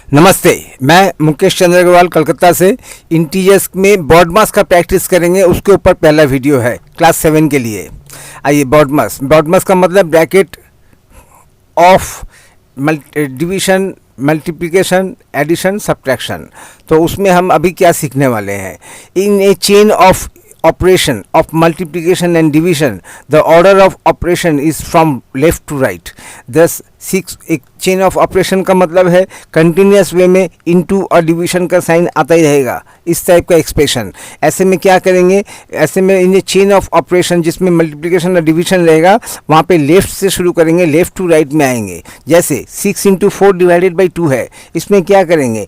नमस्ते, मैं मुकेश चंद्र अग्रवाल कलकत्ता से। इंटीजर्स में बॉडमास का प्रैक्टिस करेंगे, उसके ऊपर पहला वीडियो है क्लास 7 के लिए। आइए, बॉडमास का मतलब bracket of division, multiplication, addition, subtraction. तो उसमें हम अभी क्या सीखने वाले हैं। In a chain of operation of multiplication and division, the order of operation is from left to right. thus एक चेन ऑफ ऑपरेशन का मतलब है कंटिन्यूस वे में इनटू और डिवीजन का साइन आता ही रहेगा, इस टाइप का एक्सप्रेशन। ऐसे में क्या करेंगे, ऐसे में इन चेन ऑफ ऑपरेशन जिसमें मल्टीप्लिकेशन और डिवीजन रहेगा, वहाँ पे लेफ्ट से शुरू करेंगे, लेफ्ट टू राइट में आएंगे। जैसे 6 × 4 डिवाइडेड बाई 2 है, इसमें क्या करेंगे,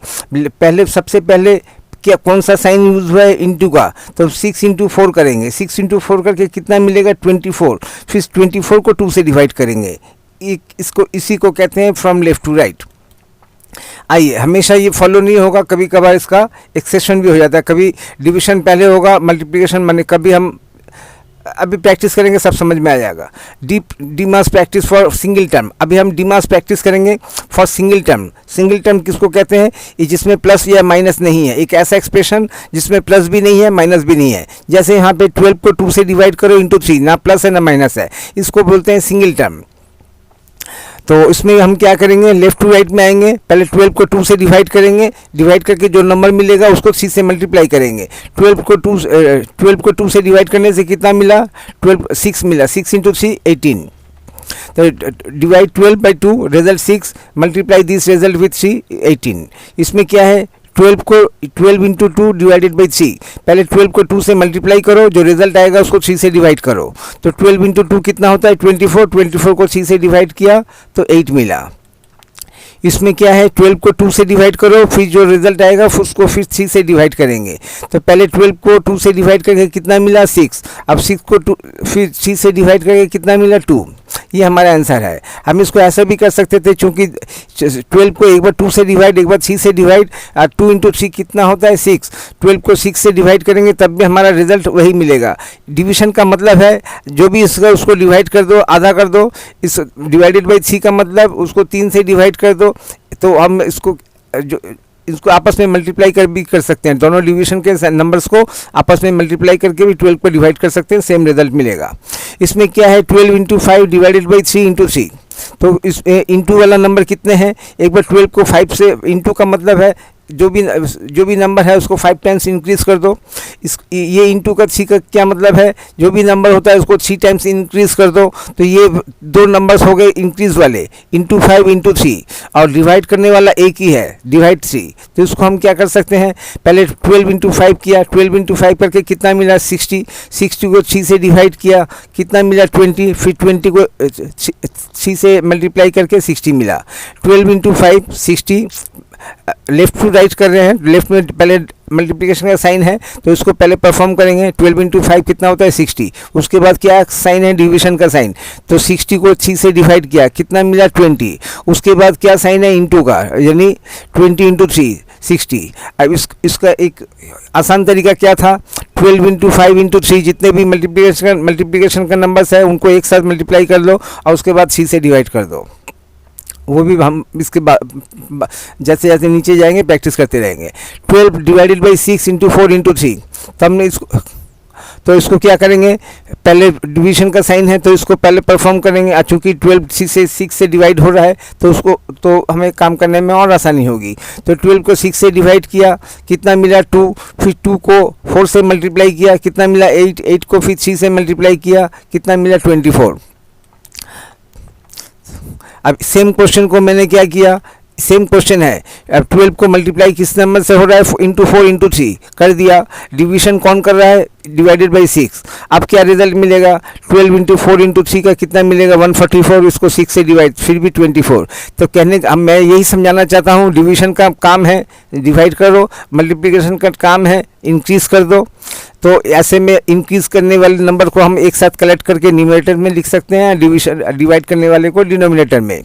सबसे पहले क्या कौन सा साइन यूज हुआ है, इंटू का, तो 6 × 4 करेंगे। 6 × 4 करके कितना मिलेगा, 24। फिर 24 को 2 से डिवाइड करेंगे। इसी को कहते हैं फ्रॉम लेफ्ट टू राइट। आइए, हमेशा ये फॉलो नहीं होगा, कभी कभार इसका एक्सेप्शन भी हो जाता है। कभी डिवीजन पहले होगा, मल्टीप्लिकेशन माने कभी हम अभी प्रैक्टिस करेंगे, सब समझ में आ जाएगा। डीमास प्रैक्टिस फॉर सिंगल टर्म। अभी हम डीमास प्रैक्टिस करेंगे for single term. Single term किसको कहते हैं, जिसमें प्लस या माइनस नहीं है। एक ऐसा एक्सप्रेशन जिसमें प्लस भी नहीं है, माइनस भी नहीं है। जैसे यहाँ पे 12 को 2 से डिवाइड करो इंटू 3, ना प्लस है ना माइनस है, इसको बोलते हैं सिंगल टर्म। तो इसमें हम क्या करेंगे, लेफ्ट टू राइट में आएंगे। पहले 12 को 2 से डिवाइड करेंगे, डिवाइड करके जो नंबर मिलेगा उसको 3 से मल्टीप्लाई करेंगे। 12 को 2 से डिवाइड करने से कितना मिला, 6 मिला। 6 × 3 18। तो divide 12 by 2, result 6, multiply this result with 3 18। इसमें क्या है, 12 × 2 डिवाइडेड बाई 3। पहले 12 को 2 से मल्टीप्लाई करो, जो रिजल्ट आएगा उसको 3 से डिवाइड करो। तो 12 × 2 कितना होता है, 24। 24 को 3 से डिवाइड किया तो 8 मिला। इसमें क्या है, 12 को 2 से डिवाइड करो, फिर जो रिजल्ट आएगा उसको फिर 3 से डिवाइड करेंगे। तो पहले 12 को 2 से डिवाइड करके कितना मिला, 6। अब 6 को 2 फिर 3 से डिवाइड करके कितना मिला, 2। ये हमारा आंसर है। हम इसको ऐसा भी कर सकते थे, चूँकि 12 को एक बार 2 से डिवाइड, एक बार 3 से डिवाइड, 2 × 3 कितना होता है, 6। 12 को 6 से डिवाइड करेंगे तब भी हमारा रिजल्ट वही मिलेगा। डिवीजन का मतलब है जो भी इसका उसको डिवाइड कर दो, आधा कर दो। इस डिवाइडेड बाई 3 का मतलब उसको 3 से डिवाइड कर दो। तो हम इसको आपस में मल्टीप्लाई कर सकते हैं। दोनों डिवीजन के नंबर्स को आपस में मल्टीप्लाई करके भी 12 को डिवाइड कर सकते हैं, सेम रिजल्ट मिलेगा। इसमें क्या है, 12 × 5 डिवाइडेड बाई 3 × 3। तो इस इंटू वाला नंबर कितने हैं, एक बार 12 को 5 से, इंटू का मतलब है जो भी नंबर है उसको 5 टाइम्स इंक्रीज कर दो। ये इंटू का 3 का क्या मतलब है, जो भी नंबर होता है उसको 3 टाइम्स इंक्रीज कर दो। तो ये दो नंबर्स हो गए इंक्रीज वाले, इंटू 5 × 3। और डिवाइड करने वाला एक ही है, डिवाइड 3। तो इसको हम क्या कर सकते हैं, पहले 12 × 5 किया, 12 × 5 करके कितना मिला, 60। 60 को 3 से डिवाइड किया, कितना मिला, 20। फिर 20 को 3 से मल्टीप्लाई करके 60 मिला। 12 × 5 60। लेफ्ट टू राइट कर रहे हैं, लेफ्ट में पहले मल्टीप्लिकेशन का साइन है तो इसको पहले परफॉर्म करेंगे। 12 × 5 कितना होता है, 60। उसके बाद क्या साइन है, डिवीजन का साइन। तो 60 को 3 से डिवाइड किया, कितना मिला, 20। उसके बाद क्या साइन है, इंटू का, यानी 20 × 3 60। अब इसका एक आसान तरीका क्या था, 12 × 5 × 3, जितने भी मल्टीप्लिकेशन का नंबर्स है उनको एक साथ मल्टीप्लाई कर लो और उसके बाद 3 से डिवाइड कर दो। वो भी हम इसके बाद जैसे जैसे नीचे जाएंगे प्रैक्टिस करते रहेंगे। 12 डिवाइडेड बाई 6 × 4 × 3। तो हमने इसको क्या करेंगे, पहले डिवीजन का साइन है तो इसको पहले परफॉर्म करेंगे। चूँकि 12 6 से डिवाइड हो रहा है तो हमें काम करने में और आसानी होगी। तो 12 को 6 से डिवाइड किया, कितना मिला, 2। फिर 2 को 4 से मल्टीप्लाई किया, कितना मिला, 8। 8 को फिर 3 से मल्टीप्लाई किया, कितना मिला, 24। अब सेम क्वेश्चन को मैंने क्या किया, सेम क्वेश्चन है। अब 12 को मल्टीप्लाई किस नंबर से हो रहा है, इंटू 4 × 3 कर दिया। डिवीजन कौन कर रहा है, डिवाइडेड बाई 6। अब क्या रिजल्ट मिलेगा, 12 × 4 × 3 का कितना मिलेगा, 144। इसको 6 से डिवाइड, फिर भी 24। तो अब मैं यही समझाना चाहता हूँ, डिवीजन का काम है डिवाइड करो, मल्टीप्लिकेशन का काम है इंक्रीज कर दो। तो ऐसे में इंक्रीज करने वाले नंबर को हम एक साथ कलेक्ट करके न्यूमरेटर में लिख सकते हैं, डिवाइड करने वाले को डिनोमिनेटर में।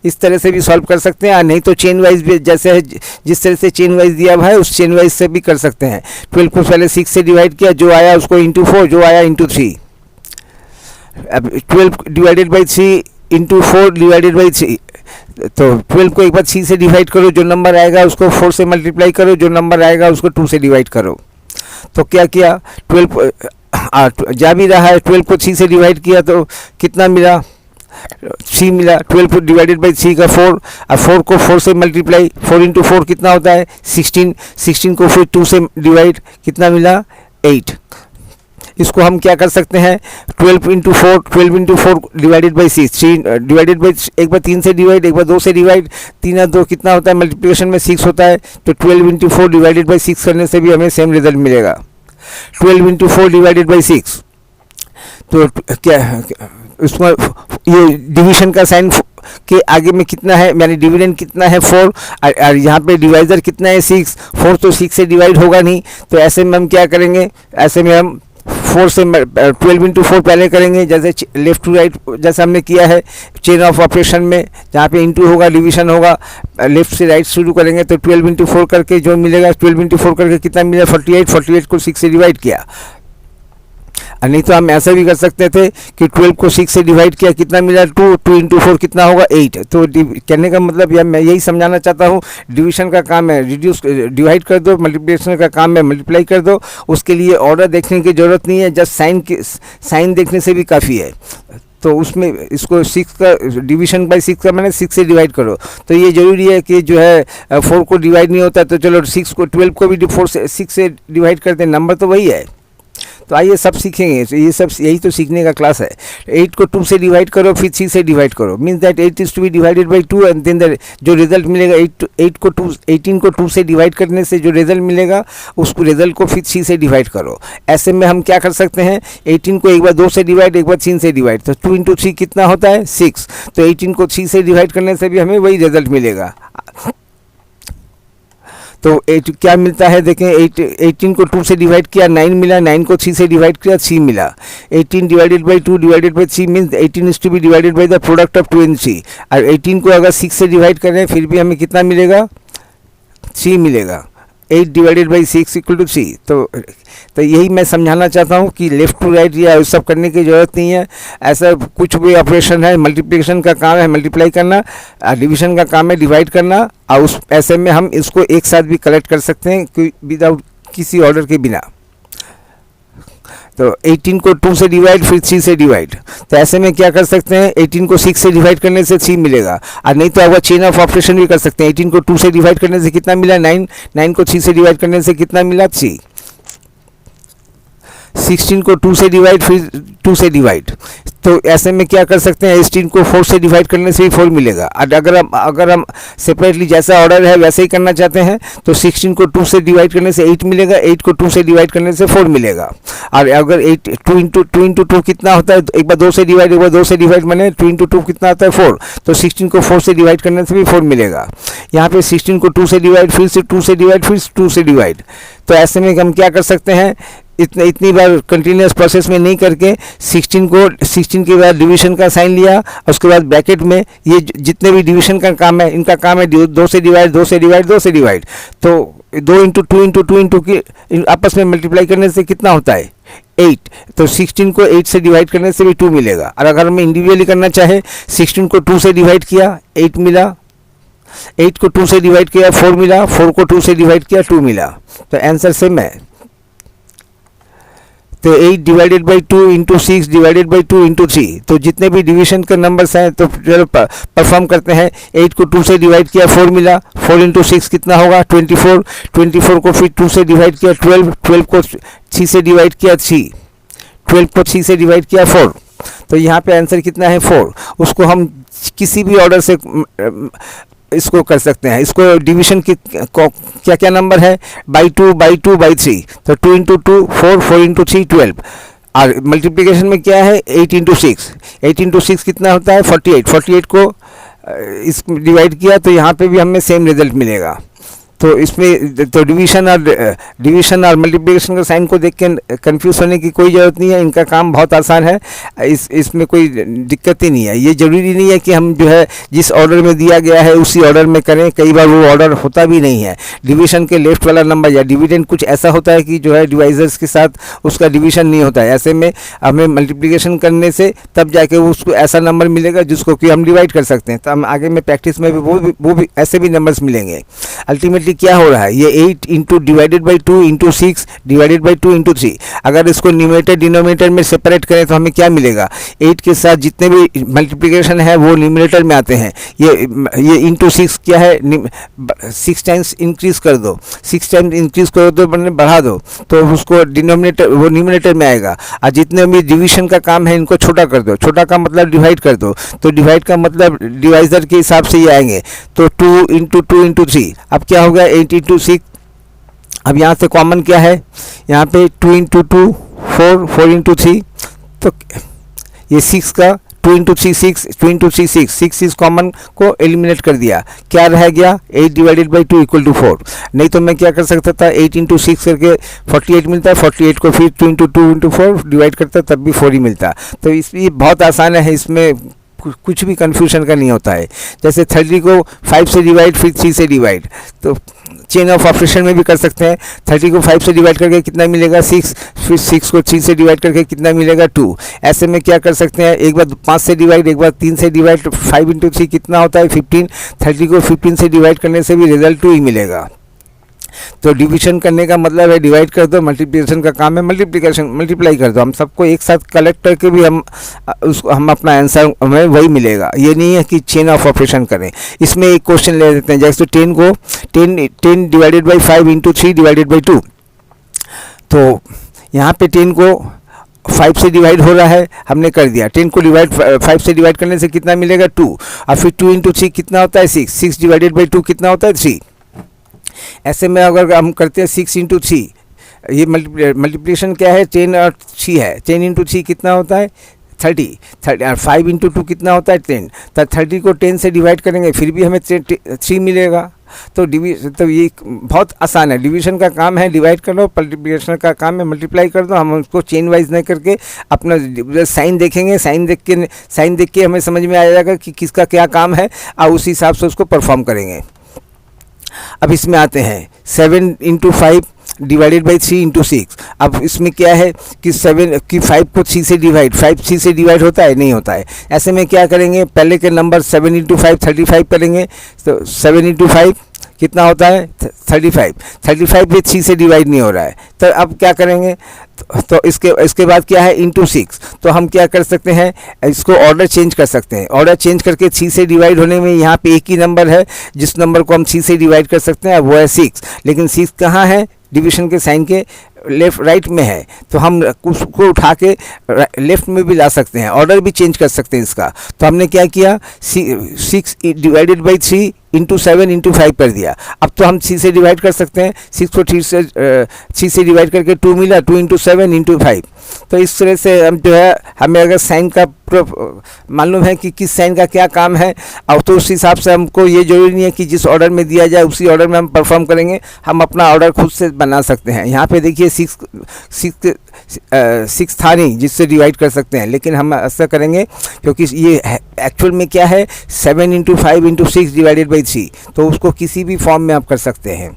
इस तरह से भी सॉल्व कर सकते हैं, नहीं तो चेन वाइज भी जैसे है, जिस तरह से चेन वाइज दिया हुआ है उस चेन वाइज से भी कर सकते हैं। 12 को पहले 6 से डिवाइड किया, जो आया उसको इंटू 4, जो आया इंटू 3। अब 12 divided by 3 into 4 divided by 3, तो 12 को एक बार 3 से डिवाइड करो, जो नंबर आएगा उसको 4 से मल्टीप्लाई करो, जो नंबर आएगा उसको 2 से डिवाइड करो। तो क्या किया, 12 जा भी रहा है, 12 को 3 से डिवाइड किया तो कितना मिला, 3 मिला। 12 डिवाइडेड बाई 3 का 4, और 4 को 4 से मल्टीप्लाई, 4 इंटू 4 कितना होता है 16, 16 को फिर 2 से डिवाइड, कितना मिला 8। इसको हम क्या कर सकते हैं, 12 into 4 divided by 6, 3 divided by, एक बार 3 से डिवाइड, एक बार 2 से डिवाइड, 3 और 2 कितना होता है, मल्टीप्लिकेशन में 6 होता है, तो 12 इंटू 4 डिवाइडेड बाई 6 करने से भी हमें सेम रिजल्ट मिलेगा। 12 इंटू 4 डिवाइडेड बाई 6, तो क्या उसमें ये डिवीजन का साइन के आगे में कितना है, यानी डिविडेंड कितना है 4, और यहाँ पे डिवाइजर कितना है 6, 4 तो 6 से डिवाइड होगा नहीं, तो ऐसे में हम क्या करेंगे, ऐसे में हम 4 से 12 इंटू 4 पहले करेंगे, जैसे लेफ्ट टू राइट जैसे हमने किया है चेन ऑफ ऑपरेशन में, जहाँ पे इंटू होगा डिवीजन होगा, लेफ्ट से राइट शुरू करेंगे, तो 12 इंटू 4 करके जो मिलेगा, 12 इंटू 4 करके कितना मिला 48, 48 को 6 से डिवाइड किया। और नहीं तो हम ऐसा भी कर सकते थे कि 12 को 6 से डिवाइड किया, कितना मिला 2, 2 इंटू 4 कितना होगा 8। तो कहने का मतलब या मैं यही समझाना चाहता हूँ, डिवीजन का काम है रिड्यूस, डिवाइड कर दो, मल्टीप्लिकेशन का काम है मल्टीप्लाई कर दो, उसके लिए ऑर्डर देखने की ज़रूरत नहीं है, जस्ट साइन देखने से भी काफ़ी है। तो उसमें इसको 6 का डिवीजन बाई 6 का मैंने 6 से डिवाइड करो, तो ये ज़रूरी है कि जो है 4 को डिवाइड नहीं होता, तो चलो 6 को 12 को भी 6 से डिवाइड करते हैं, नंबर तो वही है। तो आइए सब सीखेंगे, तो ये सब यही तो सीखने का क्लास है। 8 को 2 से डिवाइड करो, फिर 3 से डिवाइड करो, means that 8 is to be divided by 2, and then जो रिजल्ट मिलेगा 18 को 2 से डिवाइड करने से जो रिजल्ट मिलेगा, उसको रिजल्ट को फिर 3 से डिवाइड करो। ऐसे में हम क्या कर सकते हैं, 18 को एक बार 2 से डिवाइड, एक बार 3 से डिवाइड, तो 2 इंटू 3 कितना होता है 6, तो 18 को 3 से डिवाइड करने से भी हमें वही रिजल्ट मिलेगा। तो 8 क्या मिलता है देखें, 18 को 2 से डिवाइड किया 9 मिला, 9 को 3 से डिवाइड किया 3 मिला। 18 divided by 2 divided by 3 means 18 is to be divided by the product of 2 and 3, और 18 को अगर 6 से डिवाइड करें फिर भी हमें कितना मिलेगा 3 मिलेगा। 8 डिवाइडेड बाई 6 इक्वल टू 3। तो यही मैं समझाना चाहता हूँ कि लेफ़्ट टू राइट या सब करने की ज़रूरत नहीं है, ऐसा कुछ भी ऑपरेशन है, मल्टीप्लिकेशन का काम है मल्टीप्लाई करना, डिवीजन का काम है डिवाइड करना, और उस ऐसे में हम इसको एक साथ भी कलेक्ट कर सकते हैं विदाउट किसी ऑर्डर के बिना। तो 18 को 2 से डिवाइड, फिर 3 से डिवाइड, तो ऐसे में क्या कर सकते हैं, 18 को 6 से डिवाइड करने से 3 मिलेगा, और नहीं तो अगर चेन ऑफ ऑपरेशन भी कर सकते हैं। 18 को 2 से डिवाइड करने से कितना मिला 9, 9 को 3 से डिवाइड करने से कितना मिला 3, 16 को 2 से डिवाइड, फिर 2 से डिवाइड, तो ऐसे में क्या कर सकते हैं, 18 को 4 से डिवाइड करने से भी 4 मिलेगा। और अगर हम सेपरेटली जैसा ऑर्डर है वैसे ही करना चाहते हैं, तो 16 को 2 से डिवाइड करने से 8 मिलेगा, 8 को 2 से डिवाइड करने से 4 मिलेगा। और अगर 2 इंटू 2 कितना होता है, एक बार 2 से डिवाइड, एक बार 2 से डिवाइड, मैंने 2 इंटू 2 कितना होता है 4, तो 16 को 4 से डिवाइड करने से भी 4 मिलेगा। यहाँ पे 16 को 2 से डिवाइड, फिर से 2 से डिवाइड, फिर 2 से डिवाइड, तो ऐसे में हम क्या कर सकते हैं, इतनी बार कंटिन्यूस प्रोसेस में नहीं करके 16 के बाद डिवीजन का साइन लिया, उसके बाद ब्रैकेट में ये जितने भी डिवीजन का काम है, इनका काम है 2 से डिवाइड, 2 से डिवाइड, 2 से डिवाइड, तो 2 इंटू 2 इंटू 2 इंटू की आपस में मल्टीप्लाई करने से कितना होता है 8, तो 16 को 8 से डिवाइड करने से भी 2 मिलेगा। और अगर हमें इंडिविजुअली करना चाहे, 16 को 2 से डिवाइड किया 8 मिला, 8 को 2 से डिवाइड किया 4 मिला, 4 को 2 से डिवाइड किया 2 मिला, तो आंसर सेम है। तो 8 divided by 2 into 6 divided by 2 into 3, तो जितने भी डिवीजन के नंबर्स हैं तो चलो परफॉर्म करते हैं। 8 को 2 से डिवाइड किया 4 मिला, 4 इंटू 6 कितना होगा 24, 24 को फिर 2 से डिवाइड किया 12, 12 को 6 से डिवाइड किया 3, 12 को 6 से डिवाइड किया 4, तो यहाँ पे आंसर कितना है 4। उसको हम किसी भी ऑर्डर से इसको कर सकते हैं। इसको डिवीजन की क्या क्या नंबर है, बाई 2 बाई 2 बाई 3, तो 2 इंटू 2 4, 4 इंटू 3 12, और मल्टीप्लिकेशन में क्या है 8 इंटू 6, 8 इंटू 6 कितना होता है 48, 48 को इस डिवाइड किया तो यहाँ पे भी हमें सेम रिजल्ट मिलेगा। तो इसमें तो डिवीज़न और मल्टीप्लिकेशन का साइन को देख के कंफ्यूज होने की कोई ज़रूरत नहीं है। इनका काम बहुत आसान है, इसमें कोई दिक्कत ही नहीं है। ये ज़रूरी नहीं है कि हम जो है जिस ऑर्डर में दिया गया है उसी ऑर्डर में करें, कई बार वो ऑर्डर होता भी नहीं है। डिवीज़न के लेफ्ट वाला नंबर या डिविडेंड कुछ ऐसा होता है कि जो है डिवाइजर्स के साथ उसका डिवीज़न नहीं होता है। ऐसे में हमें मल्टीप्लिकेशन करने से तब जाके उसको ऐसा नंबर मिलेगा जिसको कि हम डिवाइड कर सकते हैं। तो हम आगे में प्रैक्टिस में भी वो भी ऐसे भी नंबर्स मिलेंगे। अल्टीमेटली क्या हो रहा है, ये 8 into divided by 2 into 6 divided by 2 into 3, अगर इसको न्यूमरेटर डिनोमिनेटर में सेपरेट करें तो हमें क्या मिलेगा, 8 के साथ जितने भी मल्टीप्लिकेशन है वो न्यूमरेटर में आते हैं। ये इंटू 6 क्या है, 6 टाइम्स इंक्रीज कर दो, 6 टाइम्स इंक्रीज कर दो, बढ़ा दो तो उसको डिनोमिनेटर वो न्यूमरेटर में आएगा। और जितने भी डिवीजन का काम है इनको छोटा कर दो, छोटा का मतलब डिवाइड कर दो, तो डिवाइड का मतलब डिवाइजर के हिसाब से ये आएंगे। तो 2 इंटू 2 इंटू 3, अब क्या हो गया 8 इंटू 6। अब यहाँ से कॉमन क्या है, यहाँ पे 2 इंटू 2 4, 4 इंटू 3, तो ये 6 का 2 इंटू 3 6, 2 इंटू 3 6, 6 इस कॉमन को एलिमिनेट कर दिया, क्या रह गया 8 डिवाइडेड बाई 2 इक्वल टू 4। नहीं तो मैं क्या कर सकता था, 8 इंटू 6 करके 48 मिलता है, 48 को फिर 2 इंटू 2 इंटू 4 डिवाइड करता तब भी 4 ही मिलता। तो इसलिए बहुत आसान है, इसमें कुछ भी कन्फ्यूजन का नहीं होता है। जैसे 30 को 5 से डिवाइड फिर 3 से डिवाइड, तो चेन ऑफ ऑपरेशन में भी कर सकते हैं। 30 को 5 से डिवाइड करके कितना मिलेगा 6, फिर 6 को 3 से डिवाइड करके कितना मिलेगा 2। ऐसे में क्या कर सकते हैं, एक बार 5 से डिवाइड, एक बार 3 से डिवाइड, 5 इंटू 3 कितना होता है 15। 30 को 15 से डिवाइड करने से भी रिजल्ट 2 ही मिलेगा। तो डिवीजन करने का मतलब है डिवाइड कर दो, मल्टीप्लिकेशन का काम है मल्टीप्लाई कर दो। हम सबको एक साथ कलेक्ट करके भी हम अपना आंसर हमें वही मिलेगा। ये नहीं है कि चेन ऑफ ऑपरेशन करें। इसमें एक क्वेश्चन ले लेते हैं, जैसे 10 divided by 5 into 3 divided by 2। तो यहाँ पे 10 को 5 से डिवाइड हो रहा है, हमने कर दिया। 10 को 5 से डिवाइड करने से कितना मिलेगा 2, और फिर 2 इंटू 3 कितना होता है 6, 6 डिवाइडेड बाई 2 कितना होता है 3। ऐसे में अगर हम करते हैं 6 इंटू 3, ये मल्टीप्लिकेशन क्या है 10 और 3 है, 10 इंटू 3 कितना होता है 30 और 5 इंटू 2 कितना होता है 10। तो 30 को 10 से डिवाइड करेंगे फिर भी हमें 3 मिलेगा। तो ये बहुत आसान है, डिवीजन का काम है डिवाइड कर लो, मल्टीप्लिकेशन का काम है मल्टीप्लाई कर दो। हम उसको चेन वाइज नहीं करके अपना साइन देखेंगे, साइन देख के हमें समझ में आ जाएगा कि किसका क्या काम है, और उसी हिसाब से उसको परफॉर्म करेंगे। अब इसमें आते हैं 7 इंटू 5 डिवाइडेड बाई 3 इंटू 6। अब इसमें क्या है कि 5 को 3 से डिवाइड, 5 3 से डिवाइड होता है, नहीं होता है। ऐसे में क्या करेंगे, पहले के नंबर 7 इंटू 5 35 करेंगे। तो 7 इंटू 5 कितना होता है 35 भी 3 से डिवाइड नहीं हो रहा है। तो अब क्या करेंगे, तो इसके बाद क्या है इंटू 6। तो हम क्या कर सकते हैं, इसको ऑर्डर चेंज कर सकते हैं। ऑर्डर चेंज करके 3 से डिवाइड होने में यहाँ पे एक ही नंबर है जिस नंबर को हम 3 से डिवाइड कर सकते हैं, वो है 6। लेकिन 6 कहाँ है, डिवीजन के साइन के लेफ्ट राइट में है। तो हम उसको उठा के लेफ्ट में भी ला सकते हैं, ऑर्डर भी चेंज कर सकते हैं इसका। तो हमने क्या किया, 6 डिवाइडेड बाई 3 इंटू 7 इंटू 5 कर दिया। अब तो हम 3 से डिवाइड कर सकते हैं, 6 को 3 से डिवाइड करके 2 मिला, 2 इंटू 7 इंटू 5। तो इस तरह से हम जो है, हमें अगर साइन का मालूम है कि किस साइन का क्या काम है, और तो उस हिसाब से हमको ये जरूरी नहीं है कि जिस ऑर्डर में दिया जाए उसी ऑर्डर में हम परफॉर्म करेंगे, हम अपना ऑर्डर खुद से बना सकते हैं। यहाँ पे देखिए 6 था नहीं जिससे डिवाइड कर सकते हैं, लेकिन हम ऐसा करेंगे क्योंकि ये एक्चुअल में क्या है 7 इंटू 5 इंटू 6 डिवाइडेड बाई 3, तो उसको किसी भी फॉर्म में आप कर सकते हैं।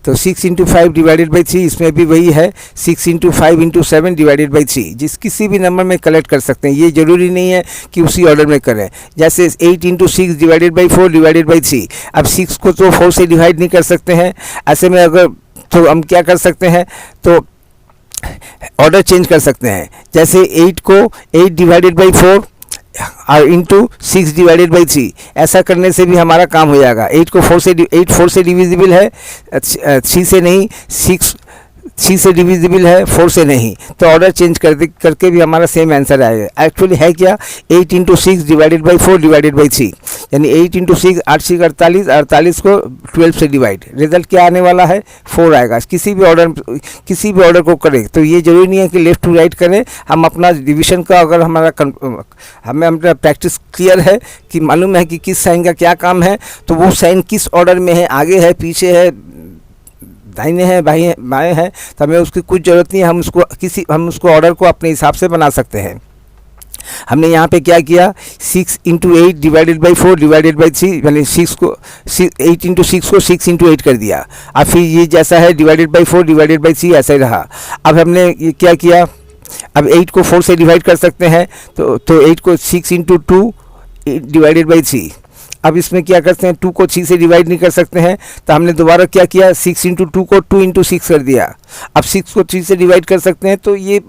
तो 6 इंटू 5 डिवाइडेड बाई 3, इसमें भी वही है 6 इंटू 5 इंटू 7 डिवाइडेड बाई 3, जिस किसी भी नंबर में कलेक्ट कर सकते हैं। ये जरूरी नहीं है कि उसी ऑर्डर में करें। जैसे 8 into 6 divided by 4 divided by 3। अब 6 को तो 4 से डिवाइड नहीं कर सकते हैं, ऐसे में अगर तो हम क्या कर सकते हैं, तो ऑर्डर चेंज कर सकते हैं। जैसे 8 को 8 डिवाइडेड बाई 4 और इंटू 6 डिवाइडेड बाई 3, ऐसा करने से भी हमारा काम हो जाएगा। 8 4 से डिविजिबल है, 3 से नहीं, 3 से डिविजिबल है, 4 से नहीं, तो ऑर्डर चेंज करके भी हमारा सेम आंसर आएगा। एक्चुअली है क्या, 8 into 6 divided by 4 divided by 3, यानी 8 इंटू 6 8 6 48, 48 को 12 से डिवाइड, रिजल्ट क्या आने वाला है 4 आएगा। किसी भी ऑर्डर को करें तो ये जरूरी नहीं है कि लेफ्ट टू राइट करें। हम अपना डिवीजन का अगर हमें अपना प्रैक्टिस क्लियर है कि मालूम है कि किस साइन का क्या काम है, तो वो साइन किस ऑर्डर में है, आगे है, पीछे है, दाहिने हैं, बाएं हैं, तो हमें उसकी कुछ ज़रूरत नहीं है। हम उसको ऑर्डर को अपने हिसाब से बना सकते हैं। हमने यहाँ पे क्या किया, 6 into 8 divided by 4 divided by 3, यानी 8 इंटू 6 को 6 इंटू 8 कर दिया। अब फिर ये जैसा है डिवाइडेड बाई 4 डिवाइडेड बाई 3 ऐसा ही रहा। अब हमने ये क्या किया, अब 8 को 4 से डिवाइड कर सकते हैं, तो 8 को 6 इंटू 2 डिवाइडेड बाई 3। अब इसमें क्या करते हैं, 2 को 3 से डिवाइड नहीं कर सकते हैं, तो हमने दोबारा क्या किया, 6 इंटू 2 को 2 इंटू 6 कर दिया। अब 6 को 3 से डिवाइड कर सकते हैं, तो ये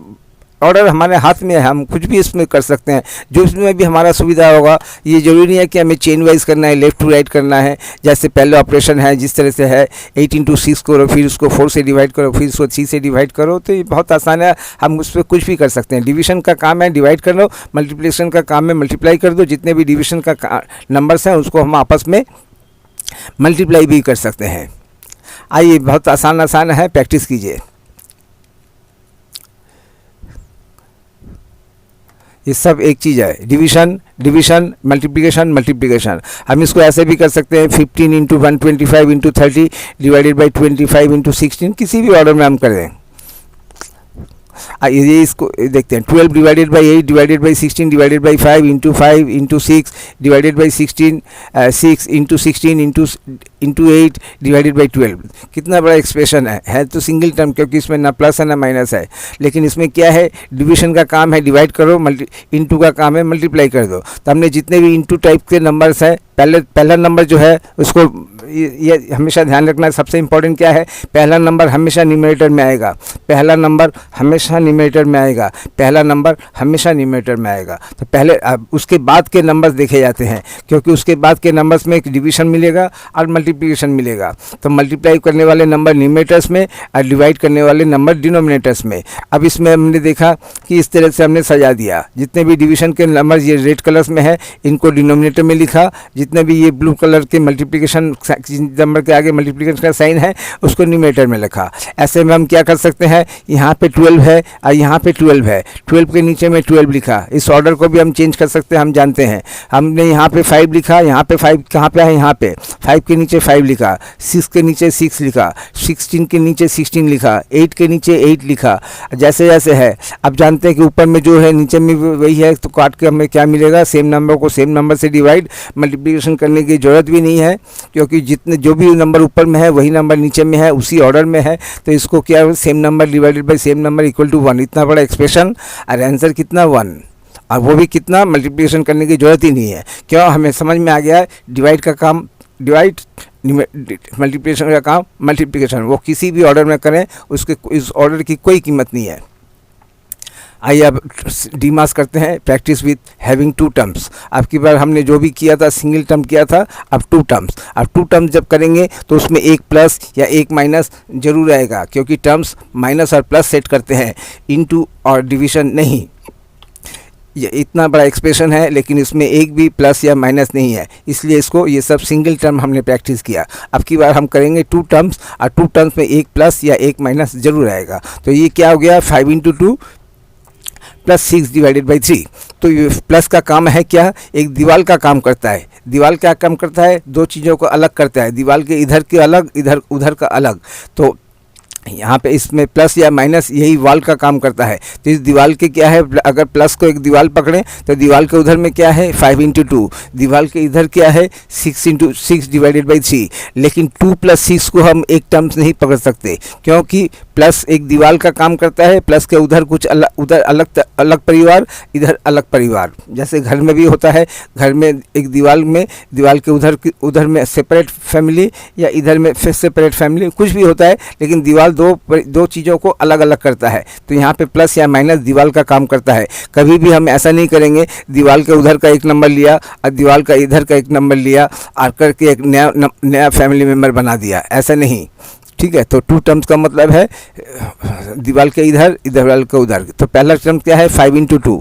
ऑर्डर हमारे हाथ में है, हम कुछ भी इसमें कर सकते हैं, जो इसमें भी हमारा सुविधा होगा। ये ज़रूरी नहीं है कि हमें चेन वाइज करना है, लेफ़्ट टू राइट करना है। जैसे पहले ऑपरेशन है जिस तरह से है, 8 इंटू 6 करो, फिर उसको 4 से डिवाइड करो, फिर उसको 3 से डिवाइड करो, तो ये बहुत आसान है, हम उस पर कुछ भी कर सकते हैं। डिवीजन का काम है डिवाइड कर लो, मल्टीप्लिकेशन का काम है मल्टीप्लाई कर दो। जितने भी डिवीजन का नंबर्स हैं उसको हम आपस में मल्टीप्लाई भी कर सकते हैं। आइए, बहुत आसान है, प्रैक्टिस कीजिए। ये सब एक चीज़ है, डिवीजन मल्टीप्लिकेशन। हम इसको ऐसे भी कर सकते हैं, 15 into 125 into 30 divided by 25 into 16, किसी भी ऑर्डर में हम करें। ये इसको देखते हैं, 12 divided by 8 divided by 16 divided by 5 into 6 divided by 16, 6 into 16 into 8 divided by 12। कितना बड़ा एक्सप्रेशन है तो सिंगल टर्म, क्योंकि इसमें ना प्लस है ना माइनस है। लेकिन इसमें क्या है, डिवीजन का काम है डिवाइड करो, इंटू का काम है मल्टीप्लाई कर दो। तो हमने जितने भी इंटू टाइप के नंबर्स हैं, पहला नंबर जो है उसको ये हमेशा ध्यान रखना है। सबसे इम्पोर्टेंट क्या है, पहला नंबर हमेशा न्यूमरेटर में आएगा, पहला नंबर हमेशा न्यूमरेटर में आएगा, पहला नंबर हमेशा न्यूमरेटर में आएगा। तो पहले उसके बाद के नंबर्स देखे जाते हैं, क्योंकि उसके बाद के नंबर्स में एक डिवीजन मिलेगा और मल्टीप्लिकेशन मिलेगा। तो मल्टीप्लाई करने वाले नंबर न्यूमरेटर्स में और डिवाइड करने वाले नंबर डिनोमिनेटर्स में। अब इसमें हमने देखा कि इस तरह से हमने सजा दिया, जितने भी डिवीजन के नंबर ये रेड कलर्स में है इनको डिनोमिनेटर में लिखा, जितने भी ये ब्लू कलर के मल्टीप्लिकेशन नंबर के आगे मल्टीप्लिकेशन का साइन है उसको न्यूमरेटर में लिखा। ऐसे में हम क्या कर सकते हैं, यहाँ पे 12 है और यहाँ पे 12 है, 12 के नीचे में 12 लिखा। इस ऑर्डर को भी हम चेंज कर सकते हैं, हम जानते हैं। हमने यहाँ पे 5 लिखा, यहाँ पे 5 कहाँ पे है, यहाँ पे 5 के नीचे 5 लिखा, 6 के नीचे 6 लिखा, 16 के नीचे 16 लिखा, 8 के नीचे 8 लिखा, जैसे जैसे है। अब जानते हैं कि ऊपर में जो है नीचे में वही है, तो काट के हमें क्या मिलेगा, सेम नंबर को सेम नंबर से डिवाइड, मल्टीप्लिकेशन करने की ज़रूरत भी नहीं है, क्योंकि जितने जो भी नंबर ऊपर में है वही नंबर नीचे में है, उसी ऑर्डर में है। तो इसको क्या, same number divided by same number equal to 1। इतना बड़ा एक्सप्रेशन और आंसर कितना 1, और वो भी कितना, मल्टीप्लिकेशन करने की ज़रूरत ही नहीं है। क्यों, हमें समझ में आ गया है डिवाइड का काम डिवाइड, मल्टीप्लिकेशन का काम मल्टीप्लिकेशन। वो किसी भी ऑर्डर में करें, उसके इस ऑर्डर की कोई कीमत नहीं है। आइए अब डीमास करते हैं, प्रैक्टिस विथ हैविंग 2 टर्म्स। अब की बार हमने जो भी किया था सिंगल टर्म किया था, अब 2 टर्म्स। अब 2 टर्म्स जब करेंगे तो उसमें एक प्लस या एक माइनस जरूर आएगा, क्योंकि टर्म्स माइनस और प्लस सेट करते हैं, इनटू और डिवीजन नहीं। ये इतना बड़ा एक्सप्रेशन है लेकिन इसमें एक भी प्लस या माइनस नहीं है, इसलिए इसको ये सब सिंगल टर्म हमने प्रैक्टिस किया। अब की बार हम करेंगे 2 टर्म्स, और 2 टर्म्स में एक प्लस या एक माइनस जरूर आएगा। तो ये क्या हो गया, 5 इंटू 2 प्लस 6 डिवाइडेड बाई 3। तो ये प्लस का काम है क्या, एक दीवार का काम करता है। दीवार क्या काम करता है, 2 चीज़ों को अलग करता है, दीवार के इधर के अलग, इधर उधर का अलग। तो यहाँ पे इसमें प्लस या माइनस यही वाल का काम करता है। तो इस दीवार के क्या है, अगर प्लस को एक दीवार पकड़ें तो दीवार के उधर में क्या है 5 इंटू 2, दीवार के इधर क्या है 6 इंटू 6 डिवाइडेड बाई 3। लेकिन 2 प्लस 6 को हम एक टर्म्स नहीं पकड़ सकते, क्योंकि प्लस एक दीवार का काम करता है, प्लस के उधर कुछ अलग, उधर अलग परिवार, इधर अलग परिवार। जैसे घर में भी होता है, घर में एक दीवार के उधर में सेपरेट फैमिली या इधर में फिर सेपरेट फैमिली, कुछ भी होता है, लेकिन दीवार दो चीज़ों को अलग अलग करता है। तो यहाँ पे प्लस या माइनस दीवार का काम करता है। कभी भी हम ऐसा नहीं करेंगे दीवार के उधर का एक नंबर लिया और दीवार का इधर का एक नंबर लिया और करके एक नया फैमिली मेम्बर बना दिया, ऐसा नहीं, ठीक है। तो टू टर्म्स का मतलब है दीवार के इधर, इधर वाले के उधर। तो पहला टर्म क्या है 5 इंटू 2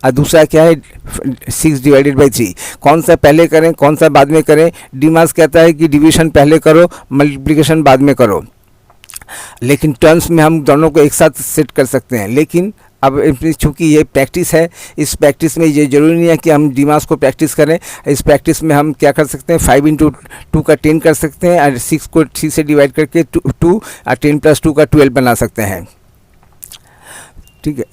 और दूसरा क्या है 6 डिवाइडेड बाई 3। कौन सा पहले करें कौन सा बाद में करें? डिमास कहता है कि डिवीजन पहले करो, मल्टीप्लिकेशन बाद में करो, लेकिन टर्म्स में हम दोनों को एक साथ सेट कर सकते हैं। लेकिन अब चूँकि ये प्रैक्टिस है, इस प्रैक्टिस में ये ज़रूरी नहीं है कि हम डिमास को प्रैक्टिस करें। इस प्रैक्टिस में हम क्या कर सकते हैं 5 इंटू 2 का 10 कर सकते हैं और 6 को 3 से डिवाइड करके 2 और 10 प्लस 2 का 12 बना सकते हैं। ठीक है,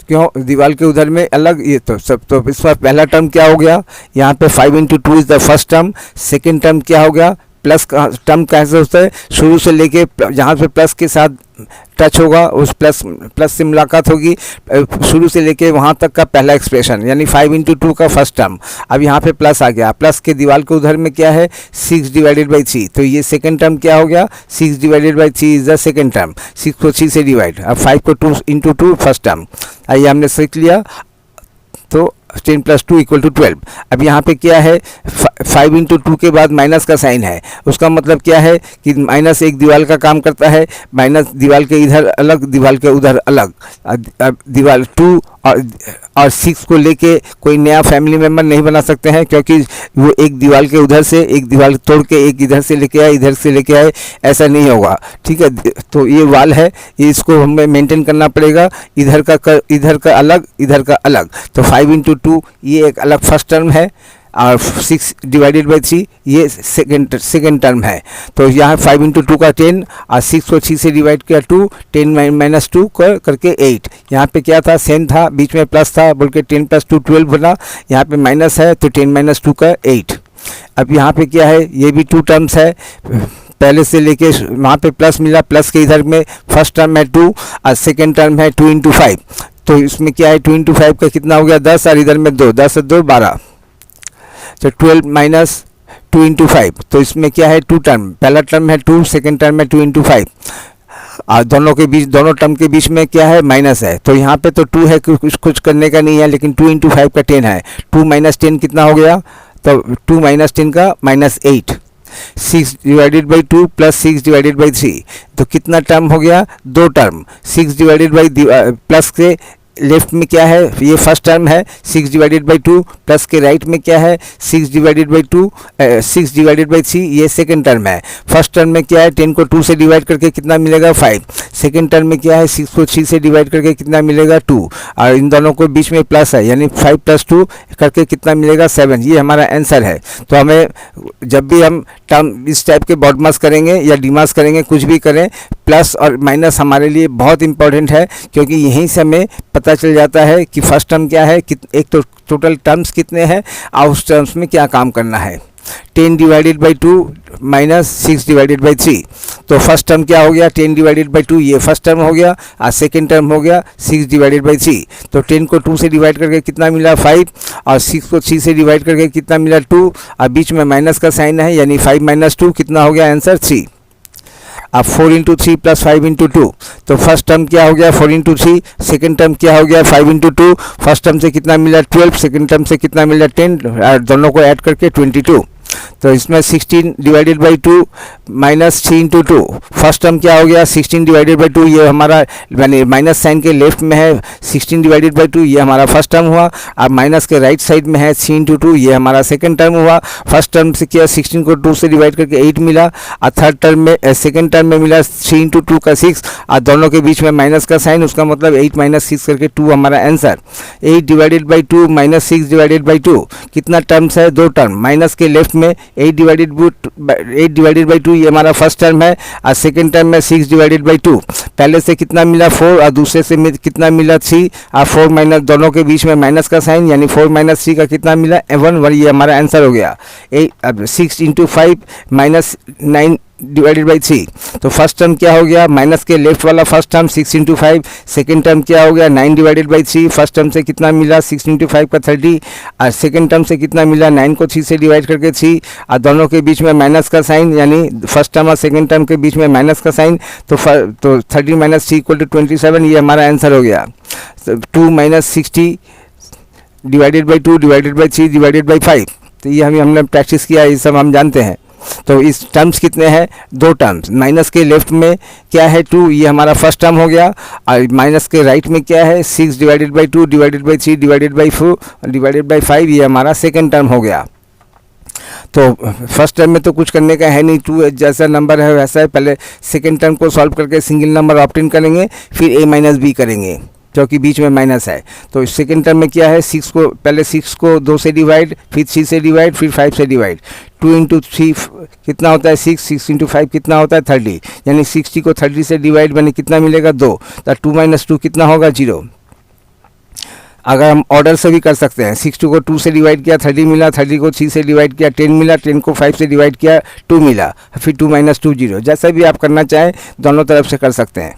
क्यों? दीवार के उधर में अलग ये तो सब। तो इस पर पहला टर्म क्या हो गया यहाँ पे 5 into 2 is the first term. Second term क्या हो गया? प्लस का टर्म कैसे होता है? शुरू से लेके जहाँ पे प्लस के साथ टच होगा उस प्लस से मुलाकात होगी, शुरू से लेके वहाँ तक का पहला एक्सप्रेशन, यानी 5 इंटू 2 का फर्स्ट टर्म। अब यहाँ पे प्लस आ गया, प्लस के दीवार के उधर में क्या है 6 डिवाइडेड बाई 3। तो ये सेकंड टर्म क्या हो गया 6 divided by 3 is the second term. 6 को 3 से डिवाइड, अब 5 को 2 इंटू 2 फर्स्ट टर्म। आइए हमने सीख लिया। तो 10 प्लस 2 इक्वल टू 12। अब यहाँ पे क्या है 5 इंटू 2 के बाद माइनस का साइन है, उसका मतलब क्या है कि माइनस एक दीवार का काम करता है, माइनस दीवार के इधर अलग, दीवार के उधर अलग। अब दीवार 2 और 6 को लेके कोई नया फैमिली मेम्बर नहीं बना सकते हैं, क्योंकि वो एक दीवार के उधर से एक दीवार तोड़ के एक इधर से लेके आए, इधर से लेके आए, ऐसा नहीं होगा। ठीक है, तो ये वाल है, ये इसको हमें मेंटेन करना पड़ेगा, इधर का अलग, इधर का अलग। तो 5 इंटू 2 ये एक अलग फर्स्ट टर्म है और 6 डिवाइडेड बाई 3 ये सेकेंड टर्म है। तो यहाँ 5 इंटू 2 का 10 और 6 को 3 से डिवाइड किया 2, 10 माइनस 2 करके 8। यहाँ पे क्या था सेम था, बीच में प्लस था, बोल के 10 प्लस 2 12 बना, यहाँ पे माइनस है तो 10 माइनस 2 का 8। अब यहाँ पे क्या है, ये भी 2 टर्म्स है, पहले से लेके वहाँ पे प्लस मिला, प्लस के इधर में फर्स्ट टर्म है 2 और सेकेंड टर्म है 2 इंटू 5। तो इसमें क्या है 2 इंटू 5 का कितना हो गया 10 और इधर में 2, 10 और 2 12, तो 12 माइनस 2 इंटू 5। तो इसमें क्या है 2 टर्म, पहला टर्म है 2, सेकेंड टर्म है 2 इंटू 5 और दोनों टर्म के बीच में क्या है माइनस है। तो यहाँ पे तो 2 है, कुछ करने का नहीं है, लेकिन 2 इंटू 5 का 10 है। 2 माइनस 10 कितना हो गया, तो 2 माइनस 10 का minus 8। 6 divided by 2 plus 6 divided by 3, तो कितना टर्म हो गया 2 टर्म। 6 डिवाइडेड बाई प्लस के लेफ्ट में क्या है ये फर्स्ट टर्म है 6 डिवाइडेड बाई 2, प्लस के राइट में क्या है 6 डिवाइडेड बाई 2 6 डिवाइडेड बाई 3 ये सेकंड टर्म है। फर्स्ट टर्म में क्या है 10 को 2 से डिवाइड करके कितना मिलेगा 5। सेकंड टर्म में क्या है 6 को 3 से डिवाइड करके कितना मिलेगा 2 और इन दोनों को बीच में प्लस है, यानी 5 प्लस 2 करके कितना मिलेगा 7। ये हमारा आंसर है। तो हमें जब भी हम टर्म इस टाइप के बॉडमास करेंगे या डीमास करेंगे, कुछ भी करें, प्लस और माइनस हमारे लिए बहुत इंपॉर्टेंट है, क्योंकि यहीं से हमें पता चल जाता है कि फर्स्ट टर्म क्या है, एक तो टोटल टर्म्स कितने हैं और उस टर्म्स में क्या काम करना है। 10 divided by 2 minus 6 divided by 3, तो फर्स्ट टर्म क्या हो गया 10 डिवाइडेड बाई 2 ये फर्स्ट टर्म हो गया और सेकेंड टर्म हो गया 6 डिवाइडेड बाई 3। तो 10 को 2 से डिवाइड करके कितना मिला 5 और 6 को 3 से डिवाइड करके कितना मिला 2 और बीच में माइनस का साइन है, यानी 5 माइनस 2 कितना हो गया आंसर 3। अब 4 इंटू 3 प्लस 5 इंटू 2, तो फर्स्ट टर्म क्या हो गया 4 इंटू 3, सेकेंड टर्म क्या हो गया 5 इंटू 2, फर्स्ट टर्म से कितना मिला 12, सेकेंड टर्म से कितना मिला 10, दोनों को ऐड करके 22। तो इसमें 16 divided by 2 minus 3 into 2, first term क्या हो गया 16 डिवाइडेड बाई 2, ये हमारा यानी माइनस साइन के लेफ्ट में है 16 डिवाइडेड बाई 2 ये हमारा फर्स्ट टर्म हुआ, और माइनस के राइट साइड में है 3 इंटू 2 ये हमारा सेकंड टर्म हुआ। फर्स्ट टर्म से किया 16 को 2 से डिवाइड करके 8 मिला, और थर्ड टर्म में सेकंड टर्म में मिला 3 इंटू 2 का 6 और दोनों के बीच में माइनस का साइन, उसका मतलब 8 माइनस 6 करके 2 हमारा answer. 8 divided by 2 minus 6 divided by 2 कितना टर्म्स है 2 टर्म, माइनस के लेफ्ट में 8 डिवाइडेड बाई 2 ये हमारा फर्स्ट टर्म है, और सेकेंड टर्म में 6 डिवाइडेड बाई 2, पहले से कितना मिला 4 और दूसरे से कितना मिला 3 और 4 माइनस दोनों के बीच में माइनस का साइन, यानी 4 माइनस 3 का कितना मिला 1, ये हमारा आंसर हो गया। 6 इंटू 5 माइनस 9 डिवाइडेड बाई 3, तो फर्स्ट टर्म क्या हो गया माइनस के लेफ्ट वाला first term 6 into 5, second term क्या हो गया 9 डिवाइडेड बाई 3, फर्स्ट टर्म से कितना मिला 6 इंटू 5 का 30 और सेकेंड टर्म से कितना मिला 9 को 3 से डिवाइड करके 3 और दोनों के बीच में माइनस का साइन, यानी फर्स्ट टर्म और सेकेंड टर्म के बीच में माइनस का साइन, तो 30 माइनस 3 इक्वल टू 27, ये हमारा आंसर हो गया। 2 minus 60 divided by 2 divided by 3 divided by 5, तो ये हमने प्रैक्टिस किया, ये सब हम जानते हैं। तो इस टर्म्स कितने हैं, 2 टर्म्स। माइनस के लेफ्ट में क्या है 2, ये हमारा फर्स्ट टर्म हो गया, और माइनस के राइट में क्या है 6 divided by 2 divided by 3 divided by 4 divided by 5, ये हमारा सेकेंड टर्म हो गया। तो फर्स्ट टर्म में तो कुछ करने का है नहीं, 2 जैसा नंबर है वैसा है। पहले सेकेंड टर्म को सॉल्व करके सिंगल नंबर ऑप्टेन करेंगे, फिर a माइनस बी करेंगे क्योंकि बीच में माइनस है। तो सेकेंड टर्म में क्या है, 6 को पहले 6 को 2 से डिवाइड, फिर 3 से डिवाइड, फिर 5 से डिवाइड। 2 इंटू 3 कितना होता है 6, 6 इंटू 5 कितना होता है 30, यानी 60 को 30 से डिवाइड बने कितना मिलेगा 2, तो 2 माइनस 2 कितना होगा 0। अगर हम ऑर्डर से भी कर सकते हैं, 60 को 2 से डिवाइड किया 30 मिला, 30 को 3 से डिवाइड किया 10 मिला, 10 को 5 से डिवाइड किया 2 मिला, फिर 2 माइनस 2 0। जैसा भी आप करना चाहें दोनों तरफ से कर सकते हैं।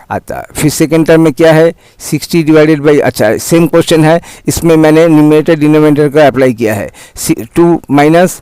अच्छा, फिर सेकेंड टर्म में क्या है 60 डिवाइडेड बाई, अच्छा सेम क्वेश्चन है, इसमें मैंने न्यूमरेटर डिनोमिनेटर का अप्लाई किया है। 2 माइनस